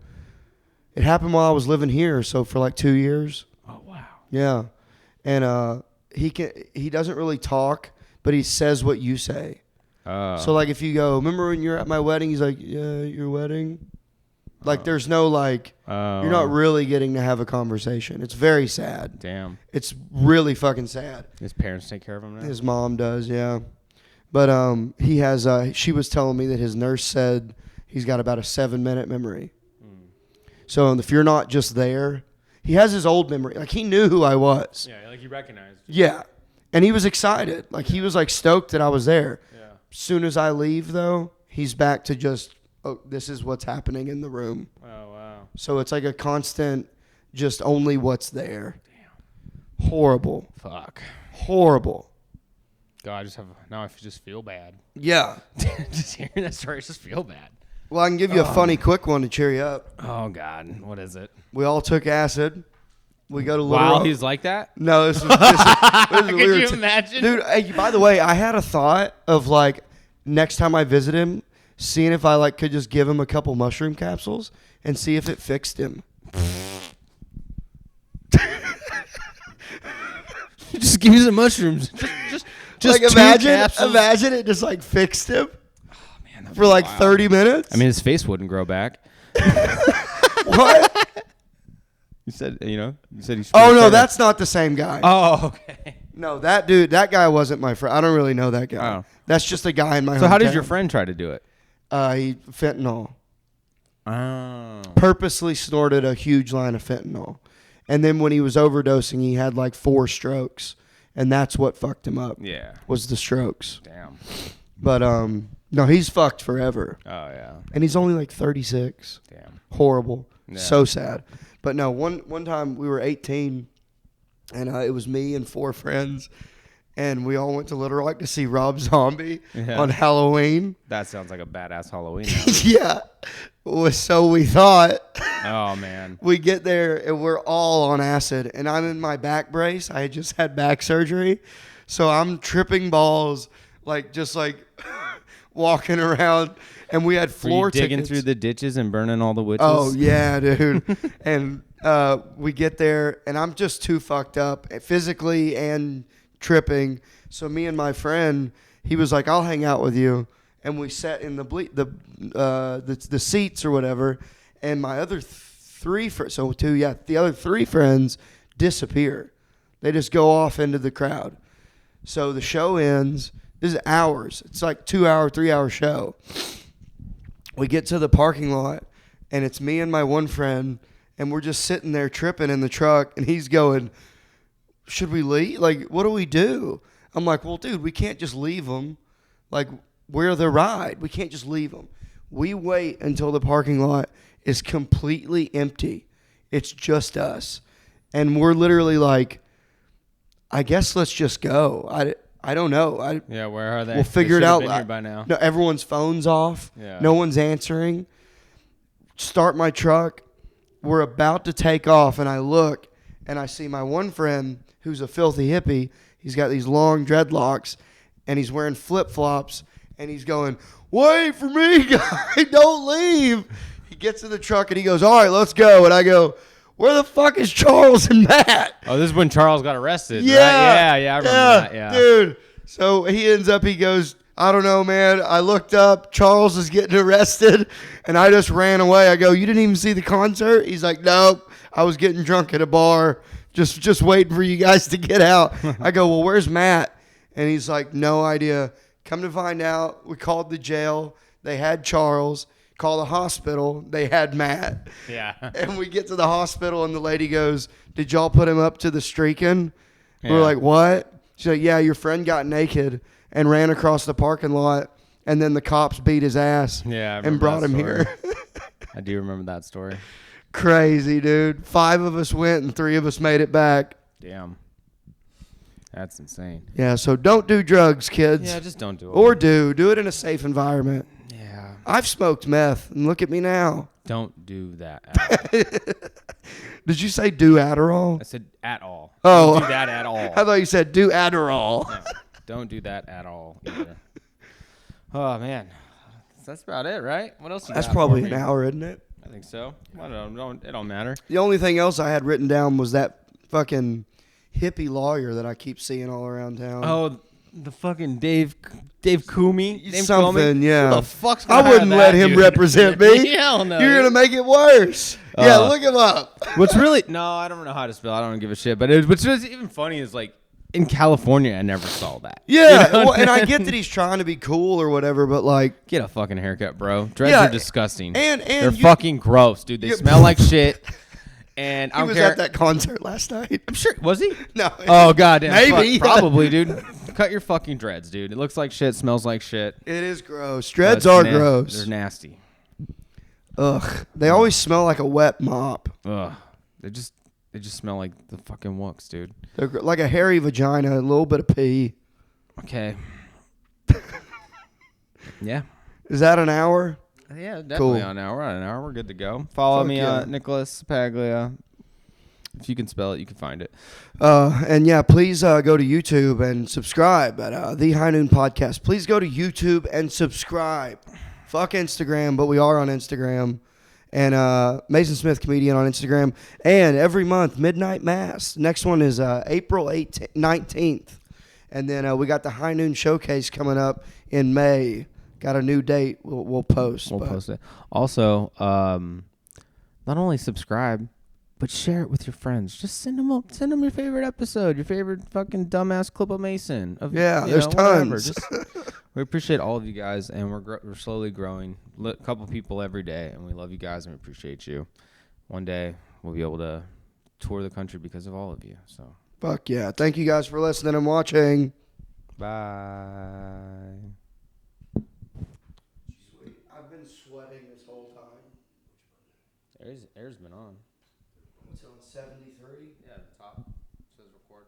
Speaker 2: It happened while I was living here, so for like 2 years.
Speaker 3: Oh wow.
Speaker 2: Yeah, and he doesn't really talk, but he says what you say. So like if you go, remember when you're at my wedding? He's like, yeah, your wedding. Like there's no like, you're not really getting to have a conversation. It's very sad.
Speaker 3: Damn.
Speaker 2: It's really fucking sad.
Speaker 3: His parents take care of him now?
Speaker 2: His mom does, yeah. But he has. She was telling me that his nurse said he's got about a 7-minute memory. So if you're not just there, he has his old memory. Like he knew who I was.
Speaker 3: Yeah, like you recognized.
Speaker 2: Yeah, and he was excited. Like he was like stoked that I was there.
Speaker 3: Yeah.
Speaker 2: Soon as I leave, though, he's back to just, oh, this is what's happening in the room.
Speaker 3: Oh wow.
Speaker 2: So it's like a constant, just only what's there. Damn. Horrible.
Speaker 3: Fuck.
Speaker 2: Horrible.
Speaker 3: God, I just feel bad.
Speaker 2: Yeah.
Speaker 3: Just hearing that story, I just feel bad.
Speaker 2: Well, I can give you a funny, quick one to cheer you up.
Speaker 3: Oh God, what is it?
Speaker 2: We all took acid. We go to Little
Speaker 3: Wow,
Speaker 2: Rock.
Speaker 3: he's like that?
Speaker 2: No, this was
Speaker 3: Could you imagine?
Speaker 2: Dude, hey, by the way, I had a thought of like next time I visit him, seeing if I like could just give him a couple mushroom capsules and see if it fixed him.
Speaker 3: Just give me some mushrooms. Just
Speaker 2: like
Speaker 3: two capsules.
Speaker 2: imagine it just like fixed him
Speaker 3: Man,
Speaker 2: for like
Speaker 3: wild.
Speaker 2: 30 minutes.
Speaker 3: I mean, his face wouldn't grow back.
Speaker 2: What?
Speaker 3: You said he's.
Speaker 2: Oh no, that's not the same guy.
Speaker 3: Oh, okay.
Speaker 2: No, that guy wasn't my friend. I don't really know that guy.
Speaker 3: Oh.
Speaker 2: That's just a guy in my hometown.
Speaker 3: So how did your friend try to do it?
Speaker 2: He fentanyl.
Speaker 3: Oh.
Speaker 2: Purposely snorted a huge line of fentanyl. And then when he was overdosing, he had like 4 strokes. And that's what fucked him up.
Speaker 3: Yeah.
Speaker 2: Was the strokes.
Speaker 3: Damn.
Speaker 2: But no, he's fucked forever.
Speaker 3: Oh yeah.
Speaker 2: And he's only like 36.
Speaker 3: Damn.
Speaker 2: Horrible.
Speaker 3: Yeah.
Speaker 2: So sad. But no, one time we were 18 and it was me and 4 friends and we all went to Little Rock to see Rob Zombie on Halloween.
Speaker 3: That sounds like a badass Halloween.
Speaker 2: Yeah. So we thought.
Speaker 3: Oh man.
Speaker 2: We get there and we're all on acid and I'm in my back brace. I had just had back surgery. So I'm tripping balls, like just like walking around and we had floor
Speaker 3: Were you digging
Speaker 2: tickets.
Speaker 3: through the ditches and burning all the witches?
Speaker 2: Oh yeah, dude. And we get there and I'm just too fucked up physically and tripping. So me and my friend, he was like, I'll hang out with you. And we sat in the seats or whatever. And my other 3 the other 3 friends disappear. They just go off into the crowd. So the show ends. This is hours. It's like 2-hour, 3-hour show. We get to the parking lot, and it's me and my one friend, and we're just sitting there tripping in the truck, and he's going, should we leave? Like, what do we do? I'm like, well, dude, we can't just leave them. Like, we're the ride. We can't just leave them. We wait until the parking lot is completely empty. It's just us. And we're literally like, I guess let's just go. I don't know.
Speaker 3: Yeah, where are they?
Speaker 2: We'll figure
Speaker 3: They
Speaker 2: it out.
Speaker 3: should've been here by now.
Speaker 2: No, everyone's phone's off.
Speaker 3: Yeah.
Speaker 2: No one's answering. Start my truck. We're about to take off, and I look, and I see my one friend who's a filthy hippie. He's got these long dreadlocks, and he's wearing flip-flops, and he's going, wait for me, guy. Don't leave. He gets in the truck, and he goes, all right, let's go. And I go, where the fuck is Charles and Matt?
Speaker 3: Oh, this is when Charles got arrested.
Speaker 2: Yeah.
Speaker 3: Right? Yeah, I remember that. Yeah.
Speaker 2: Dude. So he goes, I don't know, man. I looked up. Charles is getting arrested, and I just ran away. I go, you didn't even see the concert? He's like, nope. I was getting drunk at a bar, just waiting for you guys to get out. I go, well, where's Matt? And he's like, no idea. Come to find out, we called the jail. They had Charles. Call the hospital. They had Matt.
Speaker 3: Yeah.
Speaker 2: And we get to the hospital, and the lady goes, did y'all put him up to the streaking?
Speaker 3: Yeah.
Speaker 2: We're like, what? She's like, yeah, your friend got naked and ran across the parking lot, and then the cops beat his ass
Speaker 3: Yeah, I
Speaker 2: and
Speaker 3: remember
Speaker 2: brought
Speaker 3: that
Speaker 2: him
Speaker 3: story.
Speaker 2: here.
Speaker 3: I do remember that story.
Speaker 2: Crazy, dude. 5 of us went, and 3 of us made it back.
Speaker 3: Damn. That's insane.
Speaker 2: Yeah, so don't do drugs, kids.
Speaker 3: Yeah, just don't do it.
Speaker 2: Or do it in a safe environment.
Speaker 3: Yeah.
Speaker 2: I've smoked meth, and look at me now.
Speaker 3: Don't do that at all.
Speaker 2: Did you say do Adderall?
Speaker 3: I said at all.
Speaker 2: Oh.
Speaker 3: Don't do that at all.
Speaker 2: I thought you said do Adderall.
Speaker 3: No, don't do that at all either. Oh, man. That's about it, right? What else you
Speaker 2: That's
Speaker 3: got
Speaker 2: probably
Speaker 3: for
Speaker 2: an
Speaker 3: me?
Speaker 2: hour, isn't it?
Speaker 3: I think so. I don't know. It don't matter.
Speaker 2: The only thing else I had written down was that fucking hippie lawyer that I keep seeing all around town.
Speaker 3: Oh, the fucking Dave Coomey?
Speaker 2: Something, yeah.
Speaker 3: Who the fuck's
Speaker 2: I
Speaker 3: gonna
Speaker 2: wouldn't
Speaker 3: have
Speaker 2: let
Speaker 3: that
Speaker 2: him
Speaker 3: dude?
Speaker 2: represent me.
Speaker 3: Hell no.
Speaker 2: You're gonna make it worse. Yeah, look him up.
Speaker 3: What's really no, I don't know how to spell. I don't give a shit. But what's even funny is like in California, I never saw that.
Speaker 2: Yeah,
Speaker 3: You know?
Speaker 2: well, and I get that he's trying to be cool or whatever, but like,
Speaker 3: Get a fucking haircut, bro. Dreads
Speaker 2: Yeah,
Speaker 3: are disgusting.
Speaker 2: and
Speaker 3: they're
Speaker 2: you-
Speaker 3: fucking gross, dude. They
Speaker 2: You-
Speaker 3: smell like shit. And I
Speaker 2: he
Speaker 3: don't
Speaker 2: was
Speaker 3: care.
Speaker 2: at that concert last night.
Speaker 3: I'm sure. Was he?
Speaker 2: No.
Speaker 3: Oh goddamn.
Speaker 2: Maybe.
Speaker 3: Probably, dude. Cut your fucking dreads, dude. It looks like shit. Smells like shit.
Speaker 2: It is gross. Dreads
Speaker 3: But
Speaker 2: are
Speaker 3: they're
Speaker 2: gross.
Speaker 3: nasty.
Speaker 2: Ugh. They always smell like a wet mop.
Speaker 3: Ugh. They just smell like the fucking wooks, dude.
Speaker 2: They're like a hairy vagina, a little bit of pee.
Speaker 3: Okay. Yeah.
Speaker 2: Is that an hour?
Speaker 3: Yeah, definitely
Speaker 2: Cool.
Speaker 3: on an hour. We're on an hour. We're good to go. Follow
Speaker 2: Fuck
Speaker 3: me,
Speaker 2: yeah.
Speaker 3: Nicholas Paglia. If you can spell it, you can find it.
Speaker 2: And yeah, please go to YouTube and subscribe at The High Noon Podcast. Please go to YouTube and subscribe. Fuck Instagram, but we are on Instagram. And Mason Smith Comedian on Instagram. And every month, Midnight Mass. Next one is April 19th. And then we got the High Noon Showcase coming up in May. Got a new date. We'll post.
Speaker 3: We'll
Speaker 2: but-
Speaker 3: post it. Also, not only subscribe, but share it with your friends. Just send them your favorite episode, your favorite fucking dumbass clip of Mason.
Speaker 2: Yeah,
Speaker 3: you
Speaker 2: there's
Speaker 3: know, whatever.
Speaker 2: tons.
Speaker 3: Just, we appreciate all of you guys, and we're slowly growing. A couple people every day, and we love you guys, and we appreciate you. One day, we'll be able to tour the country because of all of you. So,
Speaker 2: Fuck yeah. Thank you guys for listening and watching.
Speaker 3: bye.
Speaker 2: I've been sweating this whole time.
Speaker 3: Air's been on.
Speaker 2: It's on 73.
Speaker 3: Yeah, the top says record.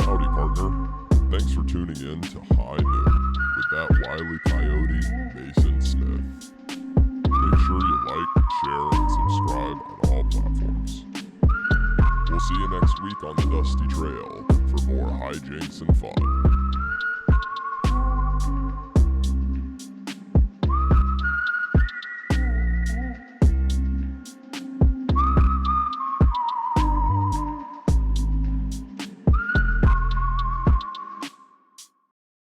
Speaker 1: Howdy, partner. Thanks for tuning in to High Noon with that wily coyote, Mason Smith. Make sure you like, share, and subscribe on all platforms. We'll see you next week on the Dusty Trail for more hijinks and fun.